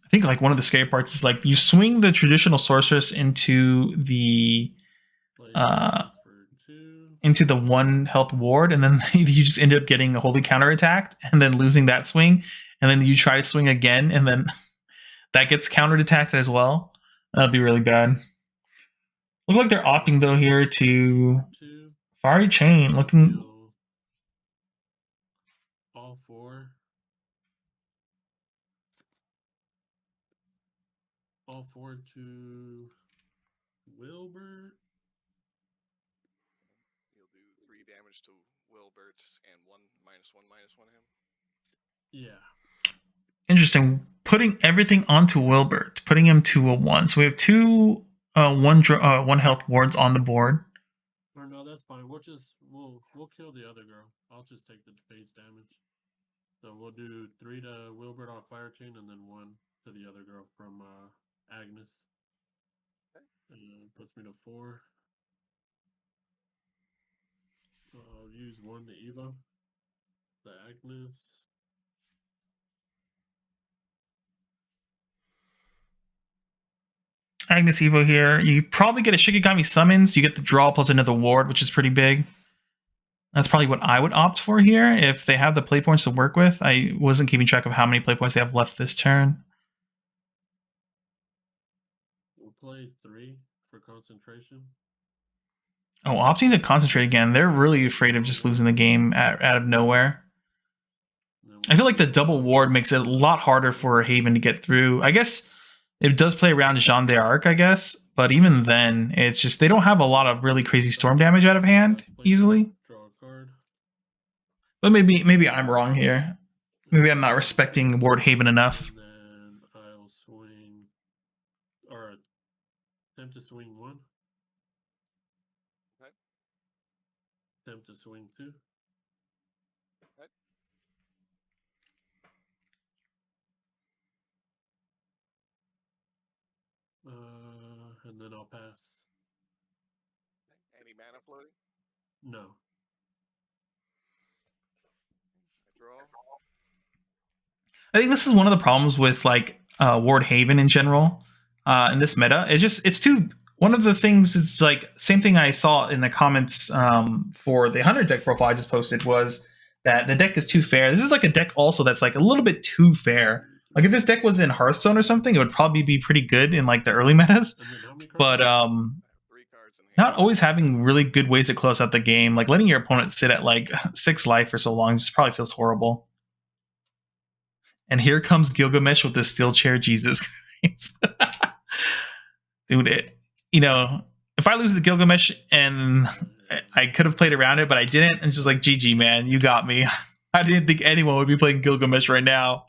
I think like one of the scary parts is like you swing the traditional sorceress into the into the 1 health ward, and then you just end up getting a holy counter attacked and then losing that swing, and then you try to swing again and then that gets countered attacked as well. That'd be really bad. Look like they're opting though here to Fiery Chain, looking all 4. All 4 to Wilbert. You'll do 3 damage to Wilbert and 1 -1/-1 him. Yeah. Interesting. Putting everything onto Wilbert, putting him to a 1. So we have 2 1 health wards on the board. Or no, that's fine. We'll kill the other girl. I'll just take the face damage. So we'll do 3 to Wilbert off Fire Chain and then 1 to the other girl from Agnes. Okay. And puts me to 4. I'll use 1 to Evo. The Agnes. Agnes Evo here. You probably get a Shikigami summons. You get the draw plus another ward, which is pretty big. That's probably what I would opt for here if they have the play points to work with. I wasn't keeping track of how many play points they have left this turn. We'll play 3 for concentration. Oh, opting to concentrate again. They're really afraid of just losing the game out of nowhere. I feel like the double ward makes it a lot harder for Haven to get through. I guess it does play around Jeanne d'Arc, I guess. But even then, it's just they don't have a lot of really crazy storm damage out of hand easily. Draw a card. But maybe I'm wrong here. Maybe I'm not respecting Ward Haven enough. And then I'll swing, or attempt to swing 1. Okay. Attempt to swing 2. Okay. And then I'll pass. Any mana floating? No. I draw. I think this is one of the problems with like Ward Haven in general in this meta. It's too. One of the things is like same thing I saw in the comments for the 100 deck profile I just posted was that the deck is too fair. This is like a deck also that's like a little bit too fair. Like if this deck was in Hearthstone or something, it would probably be pretty good in like the early metas. But not always having really good ways to close out the game, like letting your opponent sit at like 6 life for so long, just probably feels horrible. And here comes Gilgamesh with the steel chair. Jesus Christ. Dude, if I lose the Gilgamesh and I could have played around it, but I didn't, and it's just like, GG, man, you got me. I didn't think anyone would be playing Gilgamesh right now.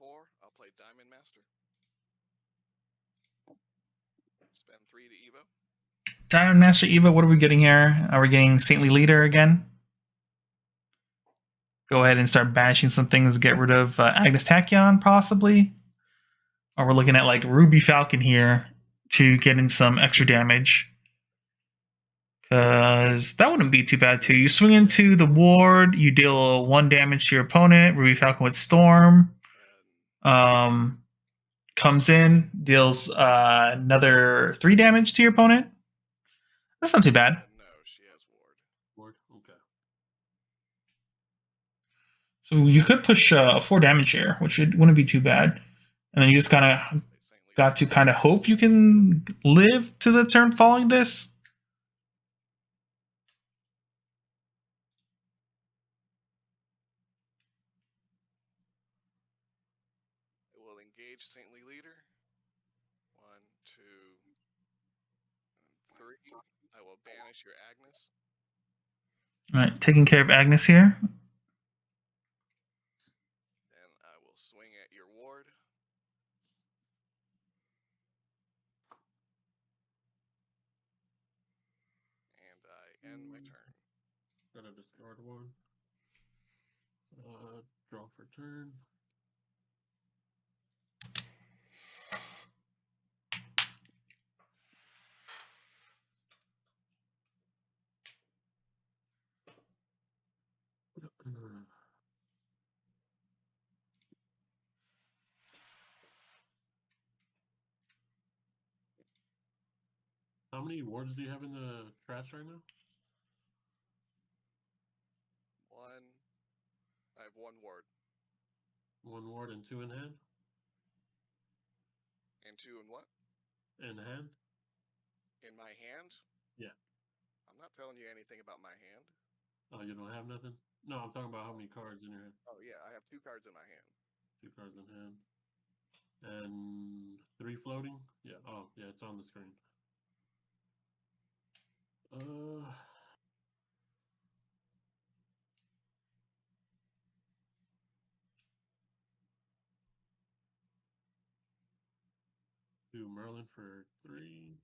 4, I'll play Diamond Master. Spend 3 to Evo. Diamond Master Eva, what are we getting here? Are we getting Saintly Leader again? Go ahead and start banishing some things, get rid of Agnes Tachyon, possibly. Or we're looking at like Ruby Falcon here to get in some extra damage. Because that wouldn't be too bad too. You swing into the ward, you deal 1 damage to your opponent. Ruby Falcon with Storm. Comes in, deals another 3 damage to your opponent. That's not too bad. No, she has ward. Ward? Okay. So you could push 4 damage here, which wouldn't be too bad. And then you just kind of got to kind of hope you can live to the turn following this. I will engage Saintly Leader. 1, 2, and 3. I will banish your Agnes. All right, taking care of Agnes here. And I will swing at your ward. And I end my turn. Gotta discard 1. Draw for turn. How many wards do you have in the trash right now? 1. I have 1 ward. 1 ward and 2 in hand? And 2 in what? In hand? In my hand? Yeah. I'm not telling you anything about my hand. Oh, you don't have nothing? No, I'm talking about how many cards in your hand. Oh yeah, I have 2 cards in my hand. 2 cards in hand. And 3 floating? Yeah. Oh, yeah, it's on the screen. Do Merlin for 3.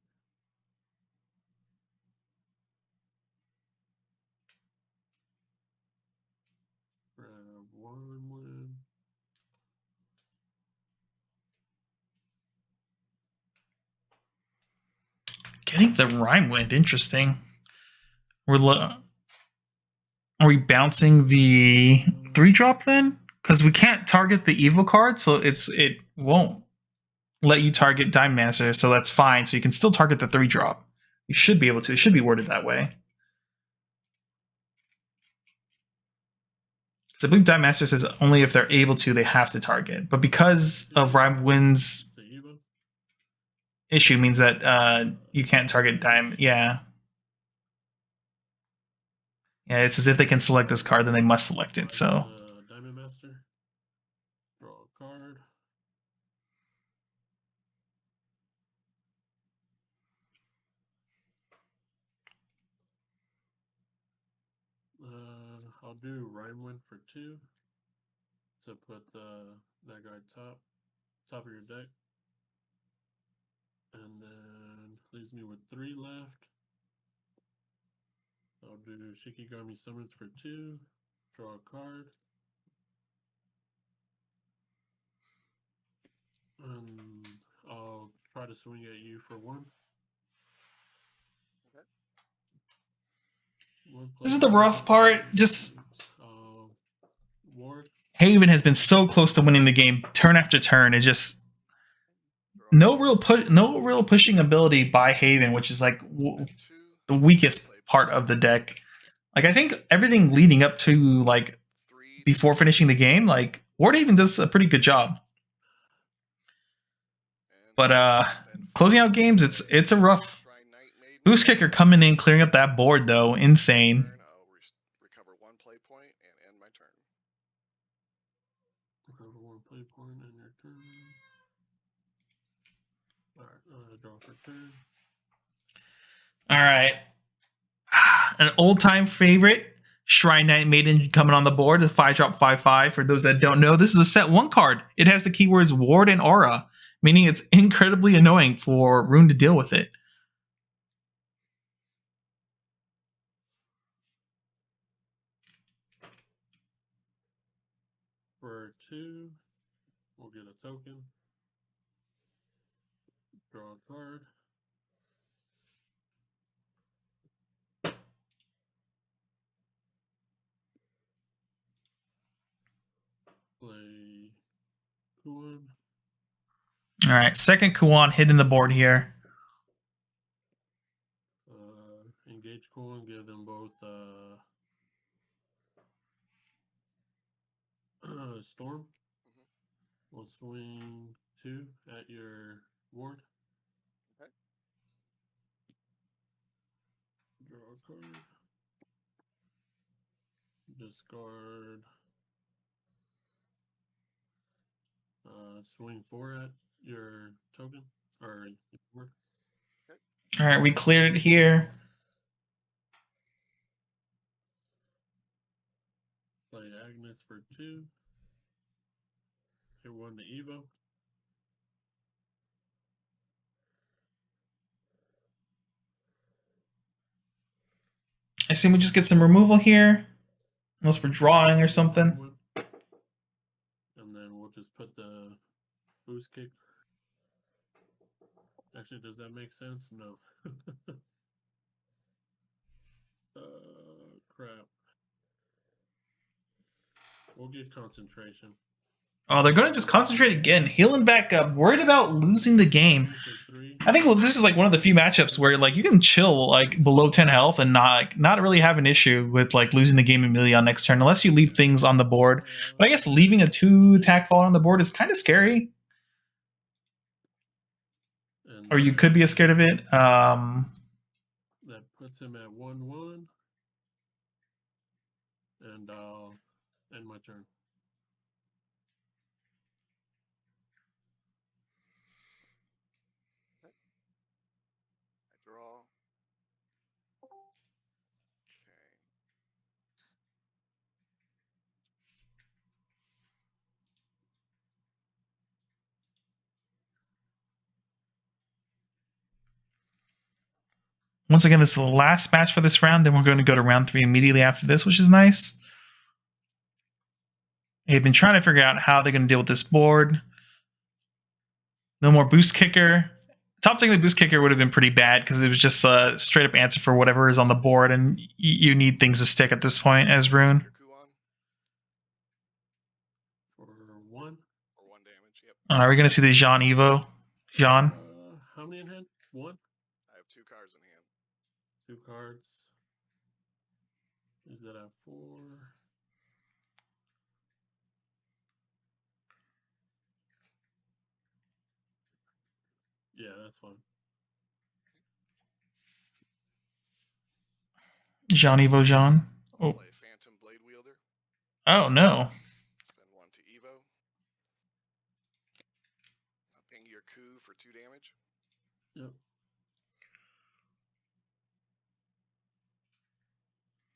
Grab 1 win. Getting the Rhyme Wind, interesting. Are we bouncing the 3-drop then? Because we can't target the evil card, so it won't let you target Diamond Master, so that's fine. So you can still target the 3-drop. You should be able to. It should be worded that way. Because I believe Diamond Master says only if they're able to, they have to target. But because of Rhyme Wind's issue means that you can't target Diamond. Yeah. Yeah, it's as if they can select this card, then they must select it. So Diamond Master. Draw a card. I'll do Rhyme Wind for 2 to put that guy top of your deck. And then leaves me with 3 left. I'll do Shikigami Summons for 2. Draw a card. And I'll try to swing at you for 1. Okay. This is the rough part. Just Ward. Haven has been so close to winning the game turn after turn. It's just no real pushing ability by Haven, which is like the weakest part of the deck. Like I think everything leading up to like before finishing the game, like Ward Haven does a pretty good job. But closing out games, it's a rough. Boost Kicker coming in, clearing up that board though, insane. I'll recover 1 play point and end my turn. Recover 1 play point in your turn. Alright, draw for turn. Alright. An old-time favorite, Shrine Knight Maiden coming on the board, the 5-drop 5/5. For those that don't know, this is a set 1 card. It has the keywords Ward and Aura, meaning it's incredibly annoying for Rune to deal with it. For 2, we'll get a token. Draw a card. Play Kuan. All right, second Kuan hitting the board here. Engage Kuan, give them both Storm. We'll swing 2 at your ward. Okay. Draw a card. Discard. Swing 4 at your token or your ward. All right, we cleared it here. Play Agnes for 2. Hit 1 to Evo. I assume we just get some removal here, unless we're drawing or something. And then we'll just put the boost kick. Actually, does that make sense? No. Crap. We'll get concentration. Oh, they're going to just concentrate again, healing back up, worried about losing the game. I think this is like one of the few matchups where like you can chill like below 10 health and not really have an issue with like losing the game immediately on next turn, unless you leave things on the board. But I guess leaving a 2-attack faller on the board is kind of scary. Or you could be scared of it. That puts him at 1/1. And I'll end my turn. I draw. Okay. Once again, this is the last match for this round. Then we're going to go to round 3 immediately after this, which is nice. They've been trying to figure out how they're going to deal with this board. No more boost kicker. Top taking the boost kicker would have been pretty bad because it was just a straight up answer for whatever is on the board, and you need things to stick at this point as Rune. Your Kuan For 1. for 1 damage. Yep. Are we going to see the Jean Evo? Jean? How many in hand? 1? I have 2 cards in hand. 2 cards. Is that at 4? Yeah, that's fine. Jean Evo Jean. Oh. Play Phantom Blade Wielder. Oh no. Spend 1 to Evo. I'll ping your coup for 2 damage. Yep.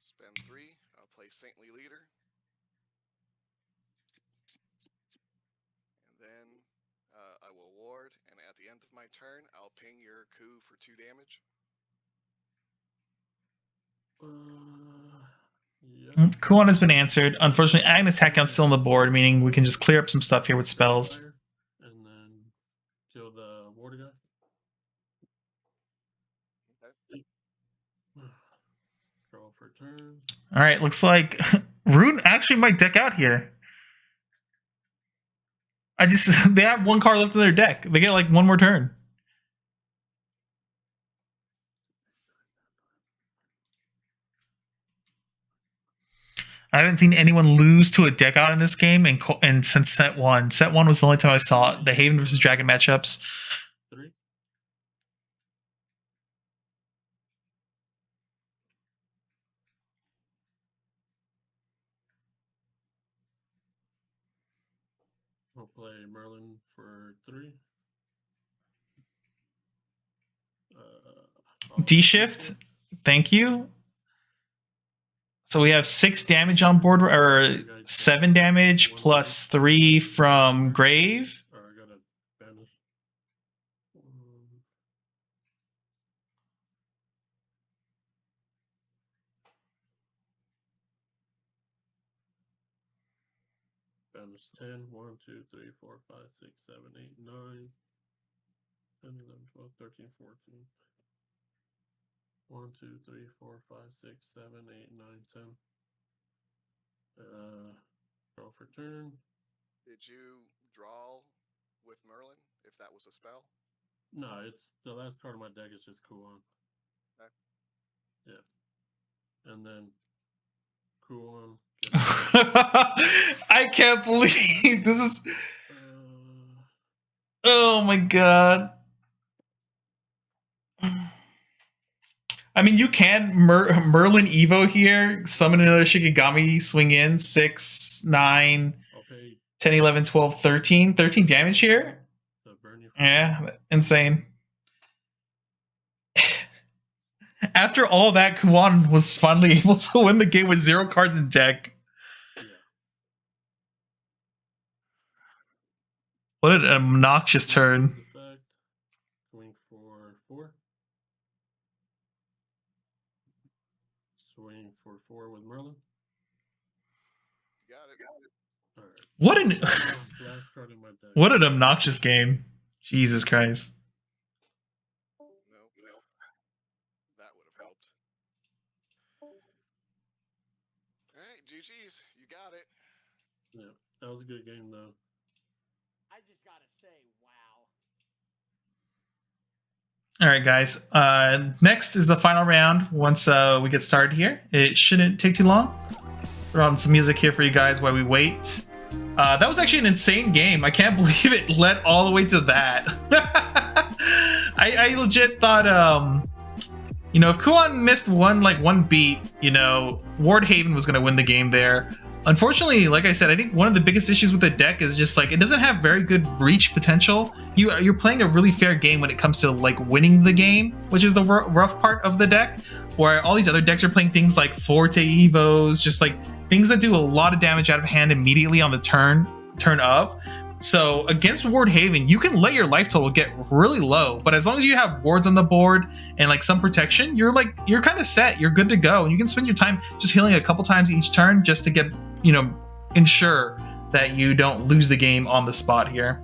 Spend 3. I'll play Saintly Leader. And then I will ward, and at the end of my turn, I'll ping your coup for 2 damage. Yep. Kuan has been answered. Unfortunately, Agnes attack count's still on the board, meaning we can just clear up some stuff here with spells. And then kill the water guy. Okay. Draw for turn. All right, looks like Rune actually might deck out here. They have 1 card left in their deck. They get like 1 more turn. I haven't seen anyone lose to a deck out in this game and since set 1. Set 1 was the only time I saw it. The Haven versus Dragon matchups. 3. I'll play Merlin for 3. D shift. Thank you. So we have 6 damage on board, or 7 damage plus 3 from Grave. Or I gotta banish. Banish 10. 1, 2, 3, 4, 5, 6, 7, 8, 9, 10, 11, 12, 13, 14. 1, 2, 3, 4, 5, 6, 7, 8, 9, 10. Draw for turn. Did you draw with Merlin if that was a spell? No, it's the last card of my deck is just Kuon. Okay. Yeah. And then Kuon. I can't believe this is. Oh my god. I mean, you can Merlin Evo here, summon another Shikigami, swing in 6, 9, 10, 11, 12, 13. 13 damage here. Yeah, insane. After all that, Kuon was finally able to win the game with 0 cards in deck. Yeah. What an obnoxious turn. Effect. Swing for 4. Swing for 4 with Merlin. You got it. All right. What an last card in my deck. what an obnoxious game. Jesus Christ. No. That would have helped. Alright, GG's. You got it. Yeah, that was a good game though. I just gotta say, wow. All right, guys. Next is the final round. Once we get started here, it shouldn't take too long. Throw on some music here for you guys while we wait. That was actually an insane game. I can't believe it led all the way to that. I legit thought, you know, if Kuon missed one beat, you know, Wardhaven was going to win the game there. Unfortunately, like I said, I think one of the biggest issues with the deck is just like it doesn't have very good reach potential. You're playing a really fair game when it comes to like winning the game, which is the rough part of the deck. Where all these other decks are playing things like Forte Evos, just like things that do a lot of damage out of hand immediately on the turn of. So against Wardhaven, you can let your life total get really low, but as long as you have wards on the board and like some protection, you're kind of set. You're good to go, and you can spend your time just healing a couple times each turn just to get, you know, ensure that you don't lose the game on the spot here.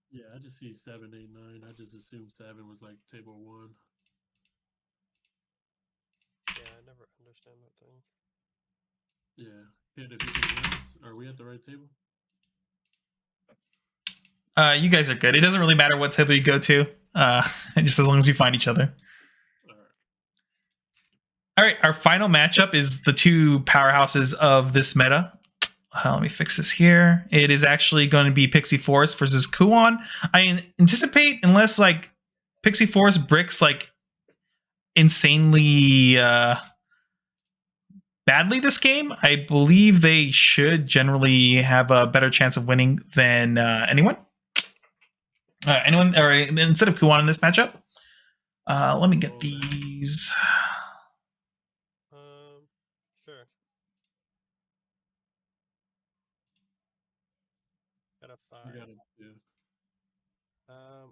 Yeah, I just see 7, 8, 9. I just assumed 7 was like table 1. Yeah, I never understand that thing. Yeah. Hit if you can wins. Are we at the right table? You guys are good. It doesn't really matter what table you go to, just as long as you find each other. All right, our final matchup is the two powerhouses of this meta. Let me fix this here. It is actually going to be Pixie Forest versus Kuon. I anticipate, unless like Pixie Forest bricks like insanely badly this game, I believe they should generally have a better chance of winning than anyone. Or instead of Kuon in this matchup. Let me get these. Sure. Got a 5. You got it, yeah.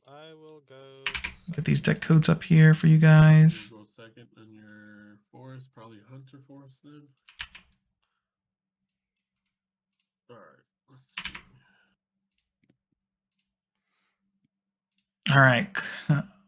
I will go. Get these deck codes up here for you guys. You go second, and your forest, probably Hunter Forest then. All right, let's see. All right.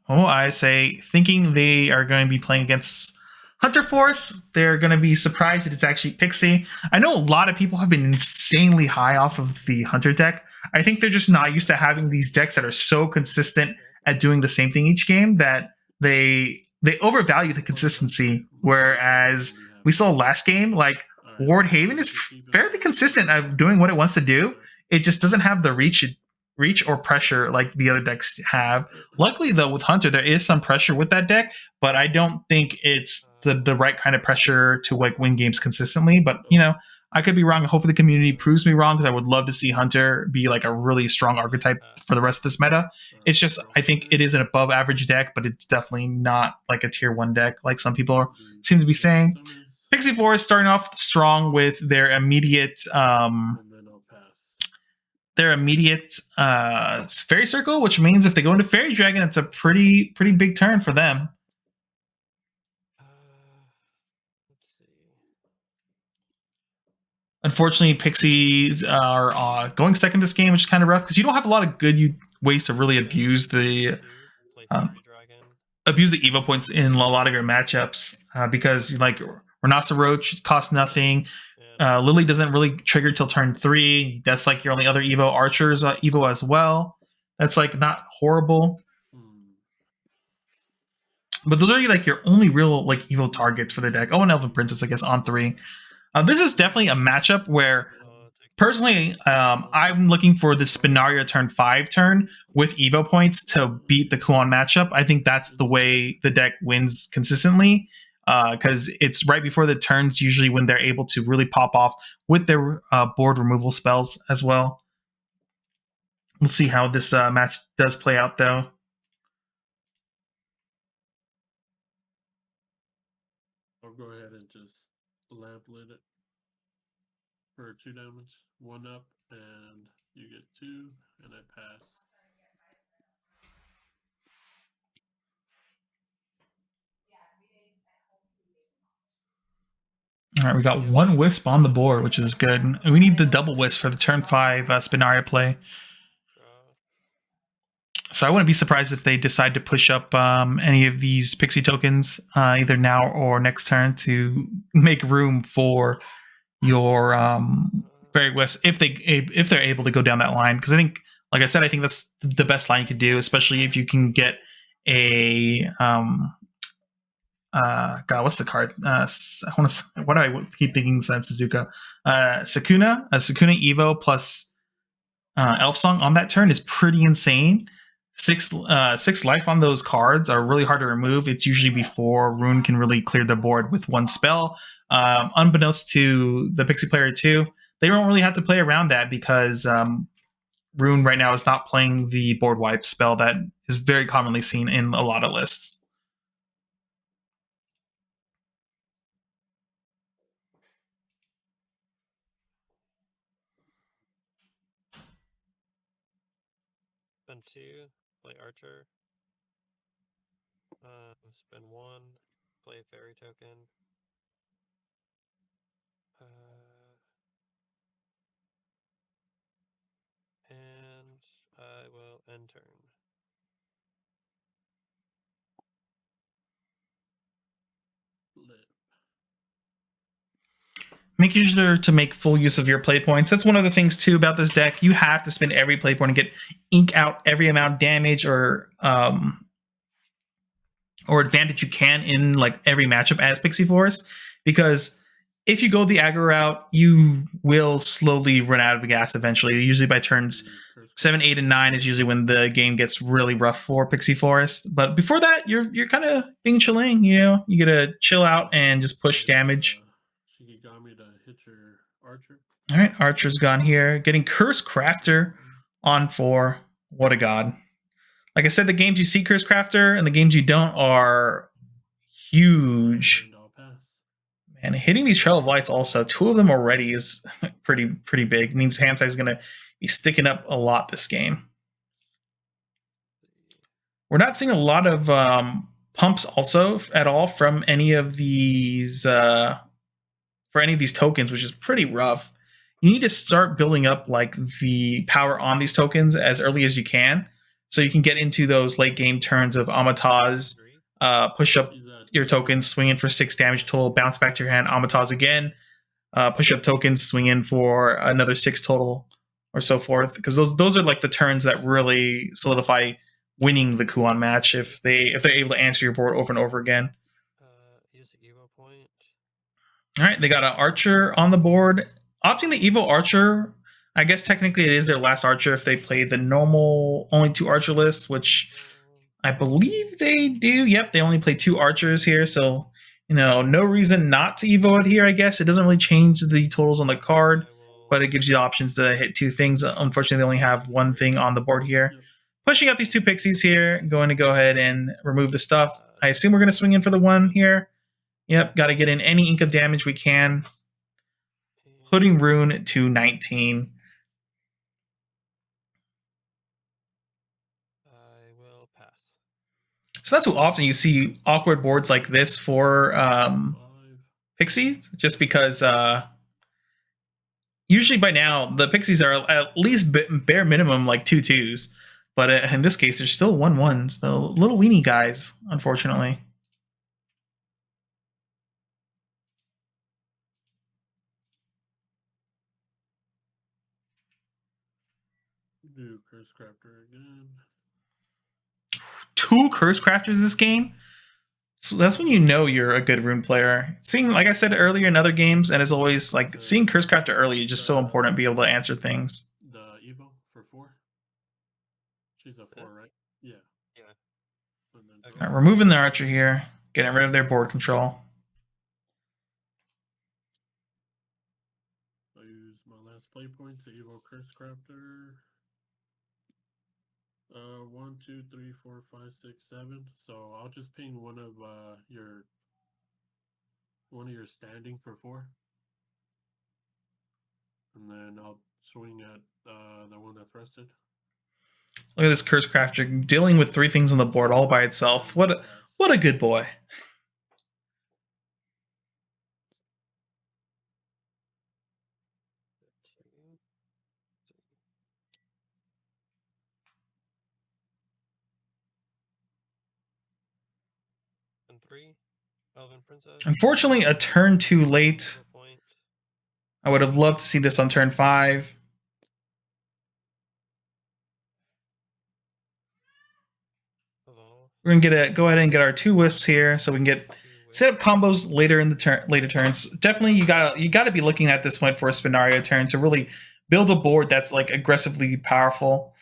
Oh, I say, thinking they are going to be playing against Hunter Force, they're going to be surprised that it's actually Pixie. I know a lot of people have been insanely high off of the Hunter deck. I think they're just not used to having these decks that are so consistent at doing the same thing each game that they overvalue the consistency. Whereas we saw last game, like Ward Haven is fairly consistent at doing what it wants to do. It just doesn't have the reach or pressure like the other decks have. Luckily, though, with Hunter, there is some pressure with that deck, but I don't think it's the right kind of pressure to like win games consistently. But you know, I could be wrong. Hopefully, the community proves me wrong because I would love to see Hunter be like a really strong archetype for the rest of this meta. It's just I think it is an above average deck, but it's definitely not like a tier 1 deck like some people seem to be saying. Pixie Force starting off strong with their immediate Fairy Circle, which means if they go into Fairy Dragon, it's a pretty big turn for them. Let's see. Unfortunately, Pixies are going second this game, which is kind of rough because you don't have a lot of good ways to really abuse the Evo points in a lot of your matchups because like Renasa Roach costs nothing. Lily doesn't really trigger till turn 3. That's like your only other Evo. Archer's Evo as well. That's like not horrible. But those are like your only real like Evo targets for the deck. Oh, and Elven Princess, I guess, on 3. This is definitely a matchup where, personally, I'm looking for the Spinaria turn 5 turn with Evo points to beat the Kuon matchup. I think that's the way the deck wins consistently. Because it's right before the turns, usually when they're able to really pop off with their board removal spells as well. We'll see how this match does play out, though. I'll go ahead and just lamp lit it for 2 damage, 1 up, and you get 2, and I pass. All right, we got 1 Wisp on the board, which is good. We need the double Wisp for the turn 5 Spinaria play. So I wouldn't be surprised if they decide to push up any of these Pixie tokens either now or next turn to make room for your Fairy Wisp if they're able to go down that line. Because I think, like I said, I think that's the best line you could do, especially if you can get a God, what's the card? Why do I keep thinking Suzuka? Sakuna Evo plus Elf Song on that turn is pretty insane. 6 life on those cards are really hard to remove. It's usually before Rune can really clear the board with 1 spell. Unbeknownst to the Pixie player too, they don't really have to play around that because Rune right now is not playing the board wipe spell that is very commonly seen in a lot of lists. Spend 2, play Archer. Spend 1, play Fairy token. And I will end turn. Making sure to make full use of your play points. That's one of the things too about this deck. You have to spend every play point and get ink out every amount of damage or advantage you can in like every matchup as Pixie Force, because if you go the aggro route, you will slowly run out of gas eventually. Usually by turns 7, 8, and 9 is usually when the game gets really rough for Pixie Forest. But before that, you're kind of being chilling. You know, you gotta chill out and just push damage. Shikigami to hit your Archer. All right, Archer's gone here. Getting Curse Crafter on 4. What a god. Like I said, the games you see Curse Crafter and the games you don't are huge. And hitting these Trail of Lights also, 2 of them already is pretty big. It means hand size is going to be sticking up a lot this game. We're not seeing a lot of pumps also at all from any of these for any of these tokens, which is pretty rough. You need to start building up like the power on these tokens as early as you can, so you can get into those late game turns of Amataz, 3. push up He's at your 2-2. tokens, swing in for 6 damage total, bounce back to your hand, Amataz again, push up tokens, swing in for another 6 total, or so forth. Because those are like the turns that really solidify winning the Kuon match if they're able to answer your board over and over again. Use the Evo point. All right, they got an archer on the board. Opting the Evo archer, I guess technically it is their last archer if they play the normal only 2 archer list, which I believe they do. Yep, they only play 2 archers here, so no reason not to Evo it here, I guess. It doesn't really change the totals on the card, but it gives you options to hit 2 things. Unfortunately, they only have 1 thing on the board here. Yep. Pushing out these 2 pixies here, going to go ahead and remove the stuff. I assume we're going to swing in for the 1 here. Yep, got to get in any ink of damage we can. Putting Rune to 19. I will pass. It's not too often you see awkward boards like this for 5. Pixies, just because usually by now the Pixies are at least bare minimum like 2 2s. But in this case, there's still 1 1s. The little weenie guys, unfortunately. Do Curse Crafter again. 2 Curse Crafters this game? So that's when you know you're a good rune player. Seeing, like I said earlier in other games, and as always, like seeing Curse Crafter early is just so important to be able to answer things. The Evo for 4. She's a 4, right? Yeah. Yeah. And then Okay. All right, removing the archer here, getting rid of their board control. I use my last play point to Evo Curse Crafter. 1, 2, 3, 4, 5, 6, 7. So I'll just ping one of your standing for 4. And then I'll swing at the one that's rested. Look at this Curse Crafter dealing with 3 things on the board all by itself. What a good boy. And 3. Elven Princess. Unfortunately, a turn too late. Evo point. I would have loved to see this on turn 5. Evolve. We're gonna go ahead and get our 2 wisps here, so we can get 2 with set up combos later in the later turns. Definitely, you gotta be looking at this point for a Spinario turn to really build a board that's like aggressively powerful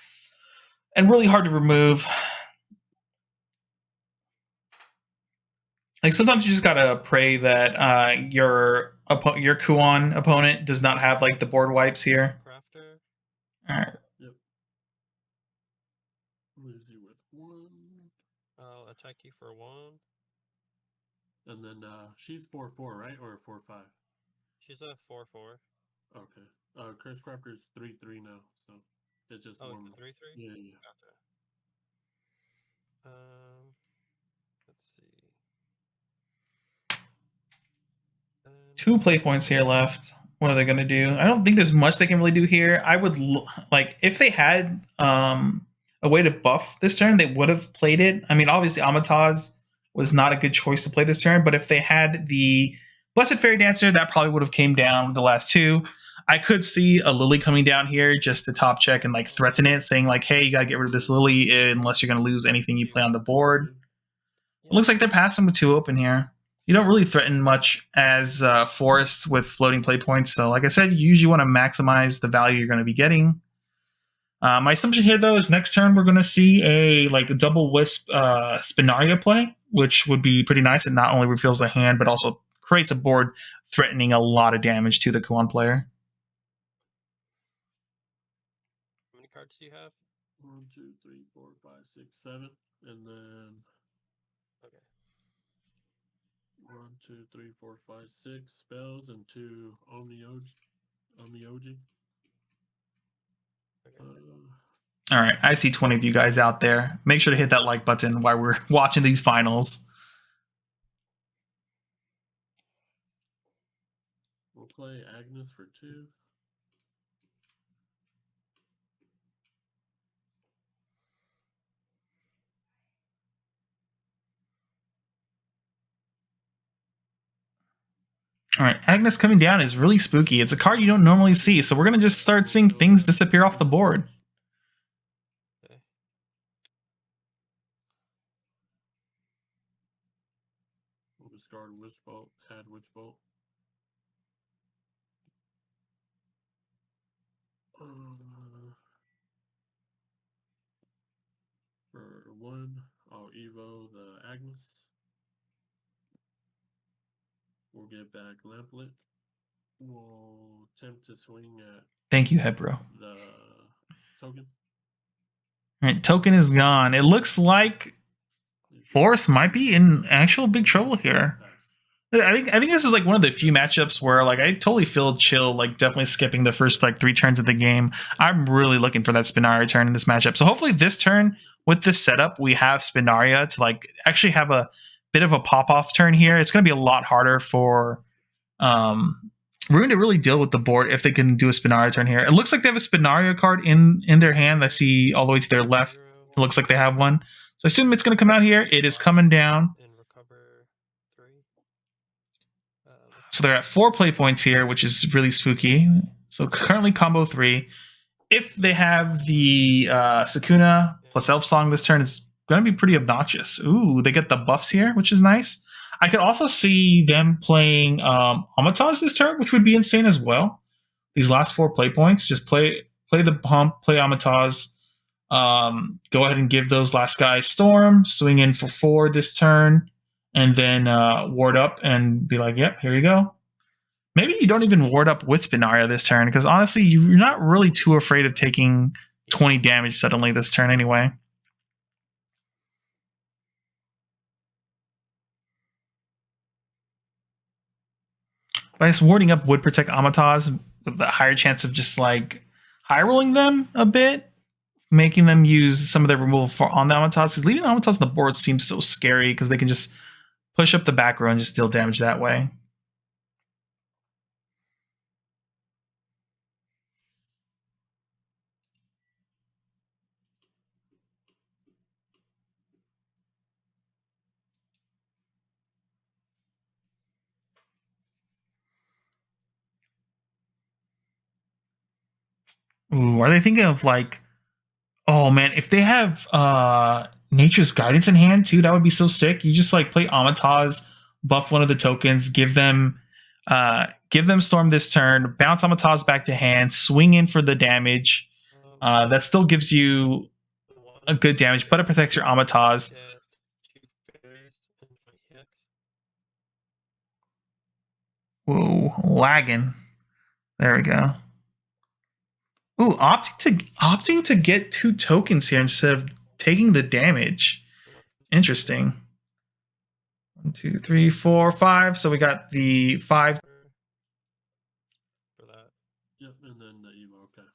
and really hard to remove. Like sometimes you just gotta pray that your Kuon opponent does not have like the board wipes here. Crafter. All right. Yep. Leaves you with 1. I'll attack you for 1. And then she's 4-4, right? Or 4-5? She's a 4/4. Okay. Curse Crafter's 3-3 now, so it's just Oh, one. it's a 3/3. Yeah, yeah. Gotcha. Let's see. 2 play points here left. What are they going to do? I don't think there's much they can really do here. I would like if they had a way to buff this turn, they would have played it. I mean, obviously Amataz was not a good choice to play this turn, but if they had the Blessed Fairy Dancer, that probably would have came down with the last 2. I could see a Lily coming down here just to top check and like threaten it, saying like, "Hey, you gotta get rid of this Lily unless you're gonna lose anything you play on the board." It looks like they're passing with 2 open here. You don't really threaten much as Forest with floating play points. So like I said, you usually want to maximize the value you're going to be getting. My assumption here, though, is next turn we're going to see a double wisp Spinaria play, which would be pretty nice. It not only reveals the hand, but also creates a board threatening a lot of damage to the Kuon player. How many cards do you have? 1, 2, 3, 4, 5, 6, 7. And then Okay. 1, 2, 3, 4, 5, 6 spells and 2 Omnioji. Okay. All right, I see 20 of you guys out there. Make sure to hit that like button while we're watching these finals. We'll play Agnes for 2. All right, Agnes coming down is really spooky. It's a card you don't normally see, so we're gonna just start seeing things disappear off the board. Okay. We'll discard Witch Bolt, add Witch Bolt. For 1, I'll Evo the Agnes. We'll get back Lamplet. We'll attempt to swing at Thank you, Hebro. the token. All right, token is gone. It looks like Forest might be in actual big trouble here. Pass. I think this is like one of the few matchups where like I totally feel chill, like definitely skipping the first like 3 turns of the game. I'm really looking for that Spinaria turn in this matchup. So hopefully this turn with this setup, we have Spinaria to like actually have a bit of a pop-off turn here. It's going to be a lot harder for Rune to really deal with the board if they can do a Spinaria turn here. It looks like they have a Spinaria card in their hand. I see all the way to their left. It looks like they have one. So I assume it's going to come out here. It is coming down. And recover 3. So they're at 4 play points here, which is really spooky. So currently combo 3. If they have the Sakuna plus Elf Song this turn, it's going to be pretty obnoxious. Ooh, they get the buffs here, which is nice. I could also see them playing Amataz this turn, which would be insane as well. These last 4 play points, just play the pump, play Amataz. Go ahead and give those last guys Storm, swing in for 4 this turn, and then ward up and be like, yep, here you go. Maybe you don't even ward up with Spinaria this turn, because honestly, you're not really too afraid of taking 20 damage suddenly this turn anyway. But I guess warding up would protect Amataz with the higher chance of just like high rolling them a bit, making them use some of their removal for on the Amataz. Because leaving the Amataz on the board seems so scary because they can just push up the back row and just deal damage that way. Ooh, are they thinking of like, oh man, if they have Nature's Guidance in hand too, that would be so sick. You just like play Amataz, buff one of the tokens, give them Storm this turn, bounce Amataz back to hand, swing in for the damage. That still gives you a good damage, but it protects your Amataz. Whoa, lagging. There we go. Ooh, opting to get 2 tokens here instead of taking the damage. Interesting. 1, 2, 3, 4, 5. So we got the 5. For that. Yep, and then the Evo, okay.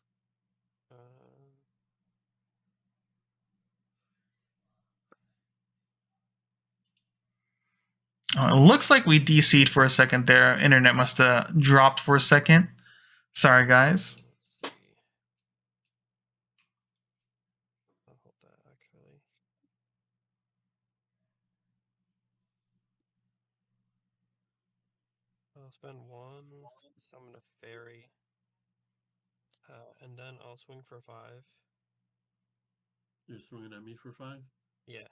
It looks like we DC'd for a second there. Internet must have dropped for a second. Sorry, guys. Let's see. I'll hold that actually. I'll spend 1, summon a fairy, and then I'll swing for 5. You're swinging at me for 5? Yeah.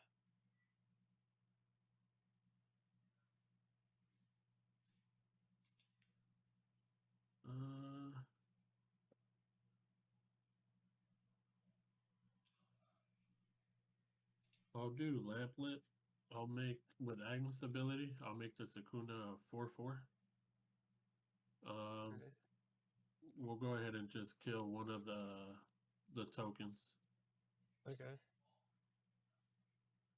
I'll do Lamplit. I'll make, with Agnes ability, I'll make the Sakuna 4/4. Okay. We'll go ahead and just kill one of the tokens. Okay.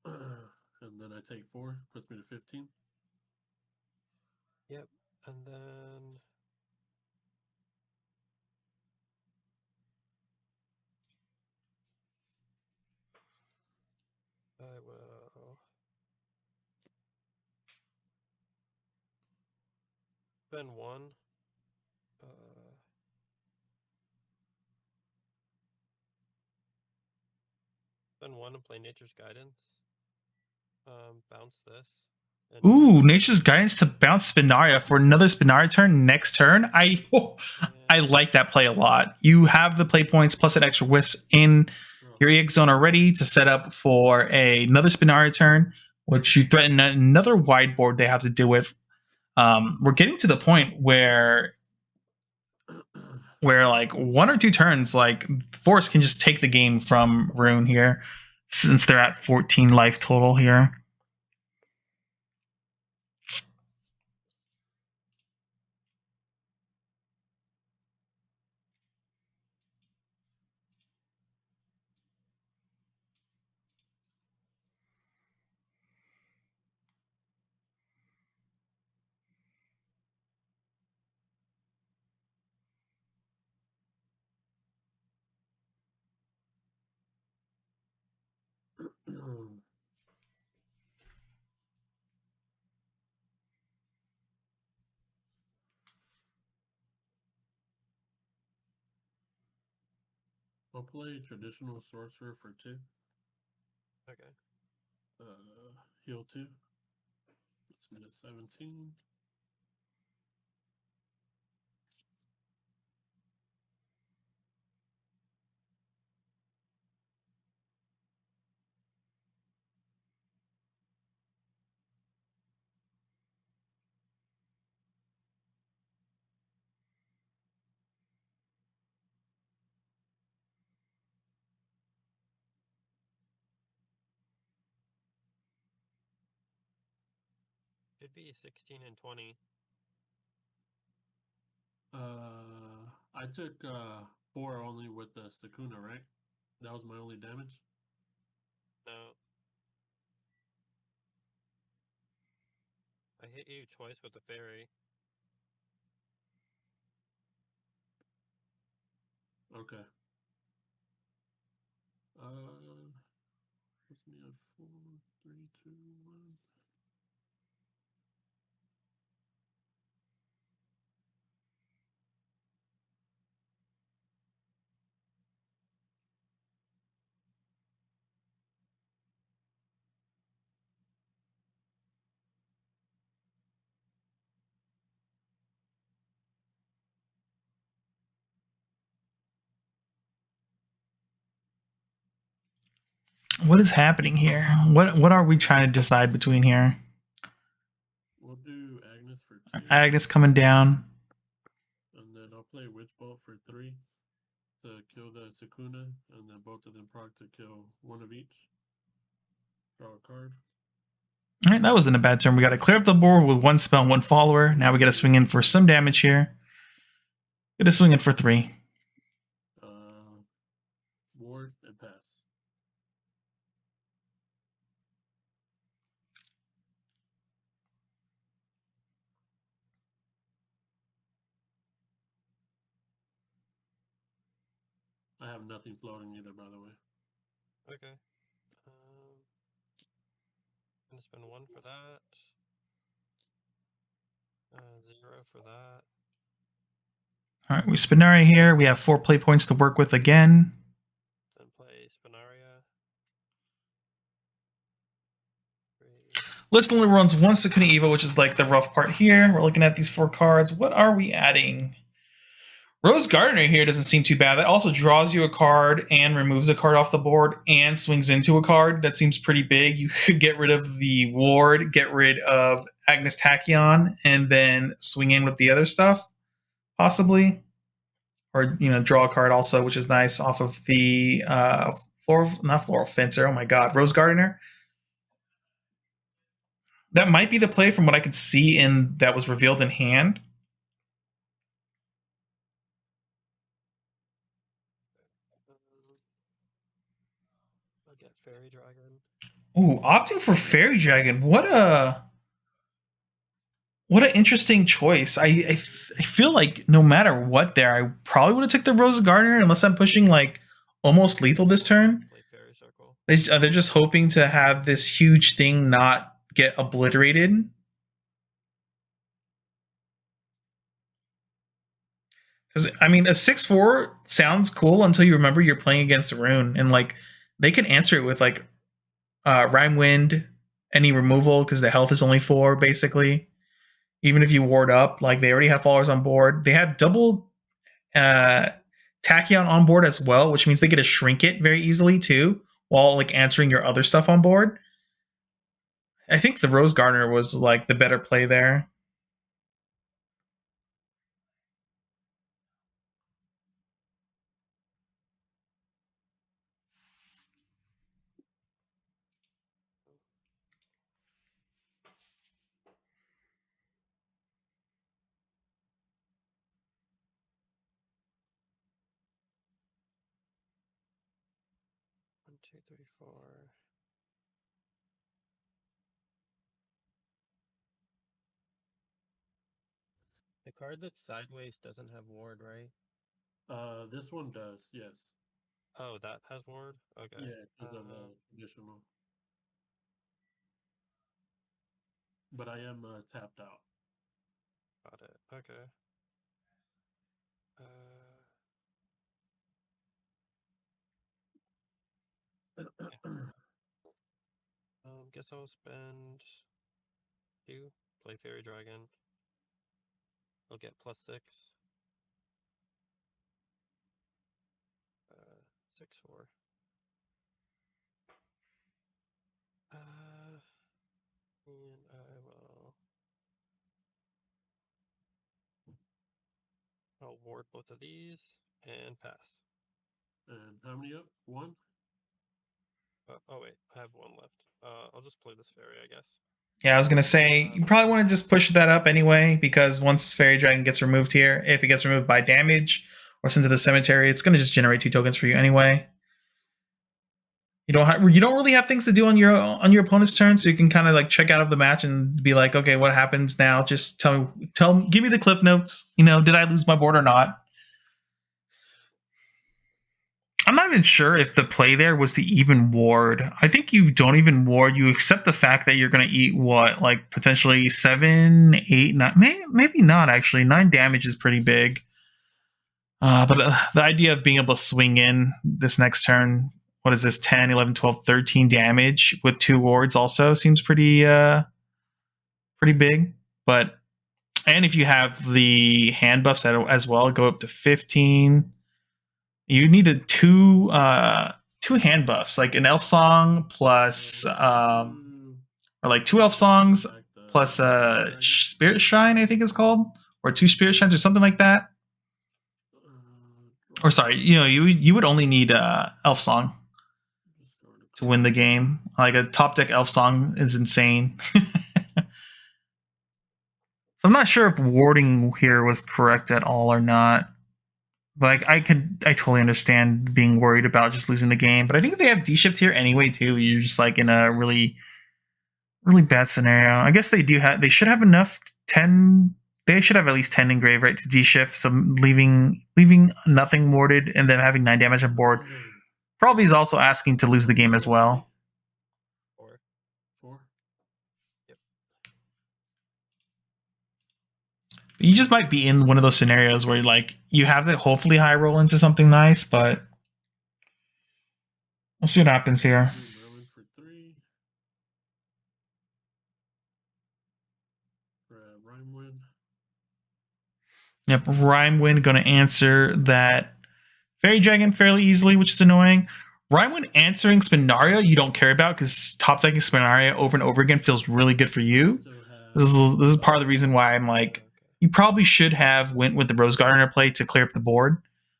And then I take 4, puts me to 15. Yep. And then I will spend 1. Spend 1 and play Nature's Guidance. Bounce this. And Ooh, Nature's Guidance to bounce Spinaria for another Spinaria turn next turn. I like that play a lot. You have the play points plus an extra wisp in your EX zone already to set up for another Spinaria turn, which you threaten another wide board they have to deal with. We're getting to the point where like 1 or 2 turns, like Force can just take the game from Rune here, since they're at 14 life total here. I'll play traditional sorcerer for 2. Okay. Heal 2. It's -17. Should be 16 and 20. I took 4 only with the Sakuna, right? That was my only damage. No. I hit you twice with the fairy. Okay. Puts me at 4, 3, 2, 1. What is happening here? What are we trying to decide between here? We'll do Agnes for 2. Agnes coming down. And then I'll play Witch Bolt for 3 to kill the Sakuna, and then both of them proc to kill 1 of each. Draw a card. All right, that wasn't a bad turn. We got to clear up the board with 1 spell and 1 follower. Now we got to swing in for some damage here. Got to swing in for 3. Ward and pass. I have nothing floating either, by the way. Okay. Gonna spend 1 for that. 0 for that. All right, we Spinaria here. We have 4 play points to work with again. Then play Spinaria. 3. List only runs 1 Sakuna Evo, which is like the rough part here. We're looking at these 4 cards. What are we adding? Rose Gardener here doesn't seem too bad. That also draws you a card and removes a card off the board and swings into a card. That seems pretty big. You could get rid of the ward, get rid of Agnes Tachyon, and then swing in with the other stuff, possibly. Or, draw a card also, which is nice, off of the Floral Fencer. Oh my god, Rose Gardener. That might be the play from what I could see in that was revealed in hand. I'll get Fairy Dragon. Ooh, opting for Fairy Dragon. What an interesting choice. I feel like no matter what there, I probably would have took the Rose Gardener unless I'm pushing like almost lethal this turn. Play Fairy Circle. They're just hoping to have this huge thing not get obliterated. Because, I mean, a 6/4 sounds cool until you remember you're playing against Rune. And, like, they can answer it with, like, Rhyme Wind any removal because the health is only 4 basically. Even if you ward up, like they already have followers on board. They have double Tachyon on board as well, which means they get to shrink it very easily too, while like answering your other stuff on board. I think the Rose Gardener was like the better play there. One, two, three, four. The card that's sideways doesn't have ward, right? This one does, yes. Oh, that has ward? Okay. Yeah, because of the additional. But I am tapped out. Got it. Okay. Guess I'll spend 2, play Fairy Dragon. I'll get +6. 6, 4. And I'll ward both of these and pass. And how many up? 1? Oh wait, I have 1 left. I'll just play this fairy, I guess. Yeah, I was gonna say you probably want to just push that up anyway, because once Fairy Dragon gets removed here, if it gets removed by damage or sent to the cemetery, it's gonna just generate 2 tokens for you anyway. You don't really have things to do on your opponent's turn, so you can kind of like check out of the match and be like, okay, what happens now? Just give me the cliff notes. You know, did I lose my board or not? I'm not even sure if the play there was to even ward. I think you don't even ward. You accept the fact that you're going to eat what, like potentially 7, 8, 9, maybe not actually. 9 damage is pretty big. But the idea of being able to swing in this next turn, what is this, 10, 11, 12, 13 damage with 2 wards also seems pretty big. But, and if you have the hand buffs as well, go up to 15. You needed 2 hand buffs, like an elf song plus or like 2 elf songs plus spirit shrine, I think it's called, or 2 spirit shrines or something like that. Or sorry, you would only need elf song to win the game. Like a top deck elf song is insane. So I'm not sure if warding here was correct at all or not. Like I totally understand being worried about just losing the game, but I think if they have D-shift here anyway too, you're just like in a really, really bad scenario. I guess they should have enough 10. They should have at least 10 engraved, right, to D-shift. So leaving nothing warded and then having 9 damage on board probably is also asking to lose the game as well. 4. Yep. You just might be in one of those scenarios where like you have to hopefully high roll into something nice, but we'll see what happens here. For 3. Rhyme Wind. Yep, Rhyme Wind going to answer that Fairy Dragon fairly easily, which is annoying. Rhyme Wind answering Spinaria you don't care about because top decking Spinaria over and over again feels really good for you. This is part of the reason why I'm like, you probably should have went with the Rose Gardener play to clear up the board.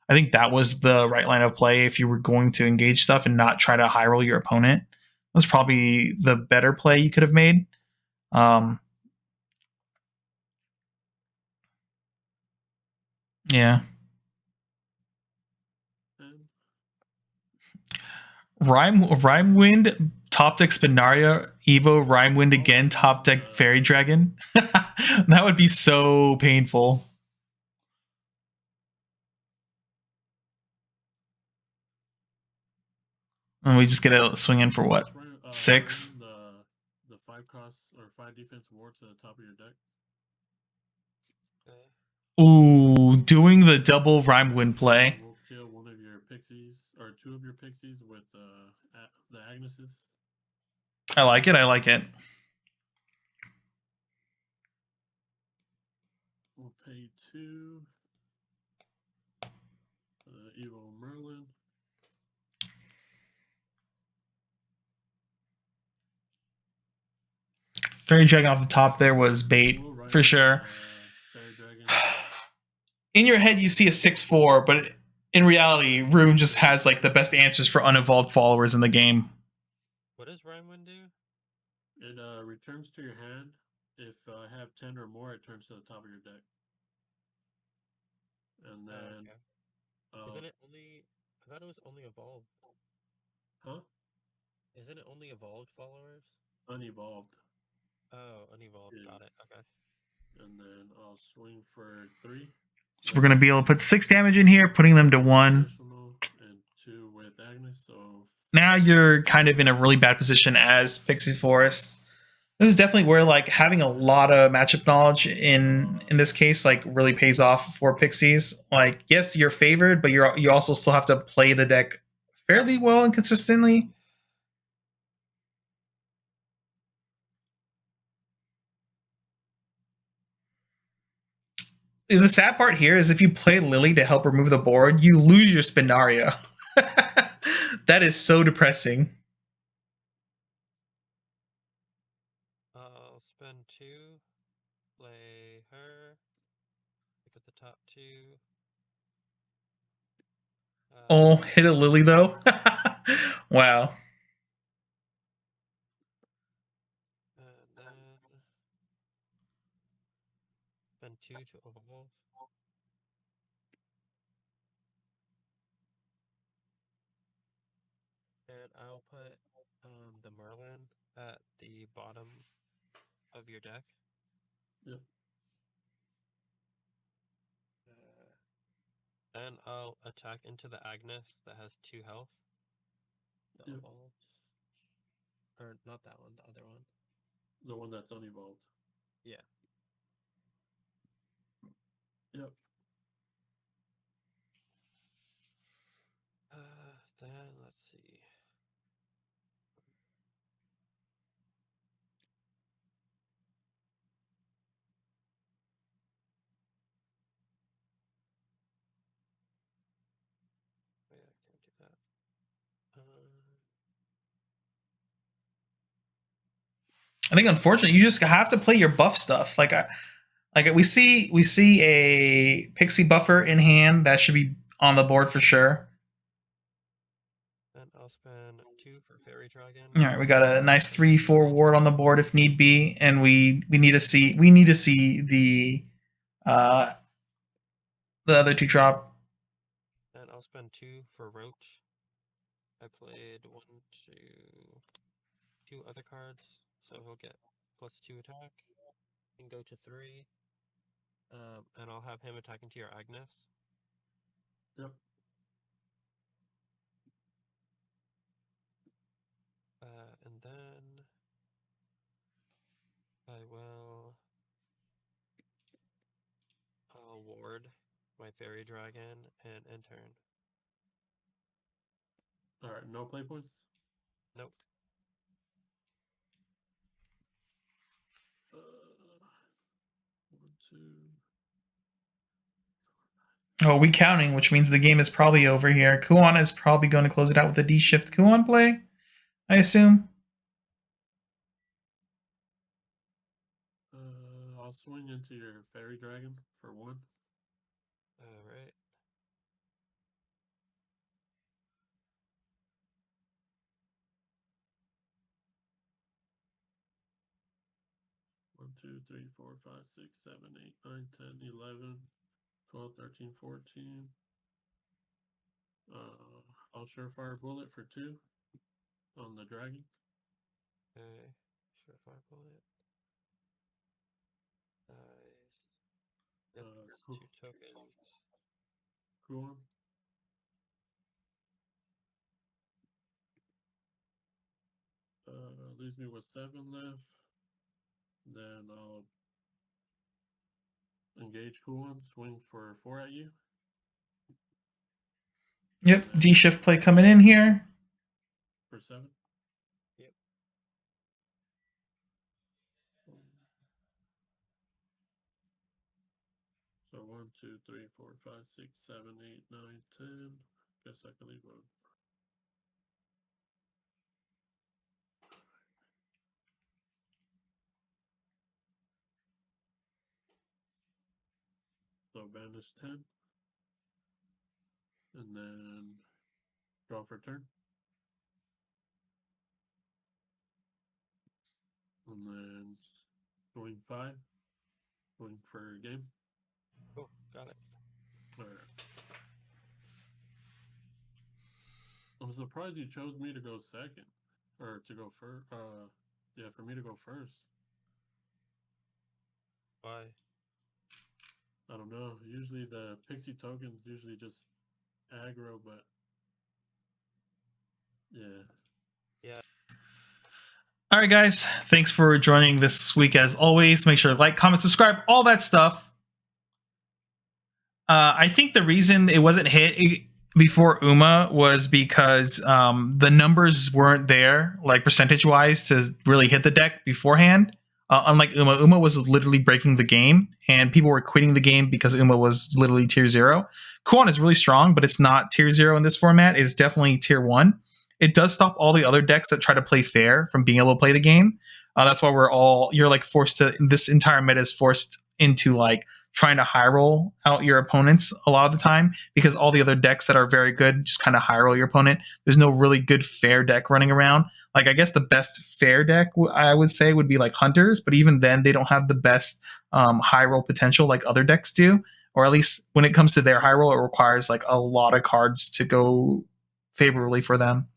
I think that was the right line of play if you were going to engage stuff and not try to high roll your opponent. That was probably the better play you could have made. Yeah. Rhyme Wind, top deck Spinaria, Evo, Rhyme Wind again, top deck Fairy Dragon. That would be so painful. And we just get a swing in for what? 6? The 5 cost or 5 defense ward to the top of your deck. Ooh, doing the double Rhyme Wind play. We'll kill one of your pixies or 2 of your pixies with the Agneses. I like it. I like it. We'll pay 2. Evil Merlin. Fairy Dragon off the top there was bait We'll for rifle, sure. Fairy Dragon. In your head, you see a 6/4, but in reality, Rune just has like the best answers for unevolved followers in the game. What does Rhymewind do? It returns to your hand. If I have 10 or more, it turns to the top of your deck. And then, okay. Isn't it only? I thought it was only evolved. huh? Isn't it only evolved followers? Unevolved. Oh, unevolved. Yeah. Got it. Okay. And then I'll swing for 3. So we're going to be able to put 6 damage in here, putting them to 1. Additional, and 2 with Agnes. So Now you're kind of in a really bad position as Pixie Forest. This is definitely where like having a lot of matchup knowledge in this case like really pays off for Pixies. Like yes, you're favored, but you also still have to play the deck fairly well and consistently. The sad part here is if you play Lily to help remove the board, you lose your Spinaria. That is so depressing. I'll spend 2, play her, pick up the top 2. Oh, hit a Lily though. Wow. And then spend 2 to evolve. And I'll put the Merlin at the bottom of your deck. Yep. Then I'll attack into the Agnes that has 2 health. That Yep. evolved. Or not that one, the other one. The one that's unevolved. Yeah. Yep. Then let's see. Oh, yeah, I can't do that. I think unfortunately you just have to play your buff stuff. Like we see a Pixie buffer in hand that should be on the board for sure. Then I'll spend 2 for Fairy Dragon. All right, we got a nice 3/4 ward on the board if need be, and we need to see the other 2 drop. And I'll spend 2 for Roach. I played 1, 2 other cards, so he'll get +2 attack. He can go to 3. And I'll have him attack into your Agnes. Yep. And then I'll ward my Fairy Dragon and end turn. Alright, no play points? Nope. 1, 2. Oh, we counting, which means the game is probably over here. Kuan is probably going to close it out with a D-shift Kuan play, I assume. I'll swing into your Fairy Dragon for 1. Alright. 1, 2, 3, 4, 5, 6, 7, 8, 9, 10, 11, 12, 13, 14. I'll Surefire Bullet for 2 on the dragon. Okay. Surefire Bullet. Nice. Yep, 2 tokens. Cool. Leaves me with 7 left. Then I'll engage Kuan, swing for 4 at you. Yep, D-shift play coming in here. For 7. Yep. 2, 3, 4, 5, 6, 7, 8, 9, 10. Guess I can leave one. So banish 10. And then draw for turn. And then going 5. Going for game. Cool, got it. Alright. I'm surprised you chose me to go second. Or to go first. Yeah, for me to go first. Why? I don't know. Usually the pixie tokens usually just aggro, but yeah. All right, guys. Thanks for joining this week. As always, make sure to like, comment, subscribe, all that stuff. I think the reason it wasn't hit before Uma was because the numbers weren't there, like percentage-wise, to really hit the deck beforehand. Unlike Uma was literally breaking the game, and people were quitting the game because Uma was literally tier 0. Kuon is really strong, but it's not tier 0 in this format. It's definitely tier 1. It does stop all the other decks that try to play fair from being able to play the game. That's why you're like forced to, this entire meta is forced into like trying to high roll out your opponents a lot of the time, because all the other decks that are very good just kind of high roll your opponent. There's no really good fair deck running around. Like, I guess the best fair deck I would say would be like Hunters, but even then they don't have the best high roll potential like other decks do, or at least when it comes to their high roll, it requires like a lot of cards to go favorably for them.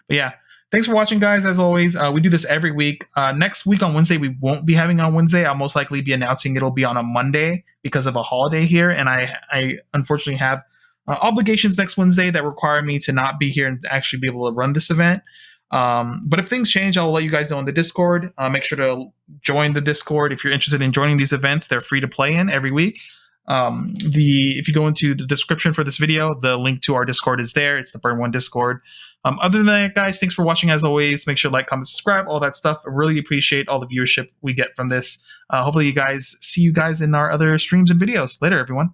But yeah, thanks for watching, guys. As always, we do this every week. Next week on Wednesday, we won't be having on Wednesday. I'll most likely be announcing it'll be on a Monday because of a holiday here. And I unfortunately have obligations next Wednesday that require me to not be here and actually be able to run this event. But if things change, I'll let you guys know in the Discord. Make sure to join the Discord if you're interested in joining these events. They're free to play in every week. If you go into the description for this video, the link to our Discord is there. It's the Burn One Discord. Other than that, guys, thanks for watching. As always, make sure to like, comment, subscribe, all that stuff. I really appreciate all the viewership we get from this. Hopefully see you guys in our other streams and videos. Later, everyone.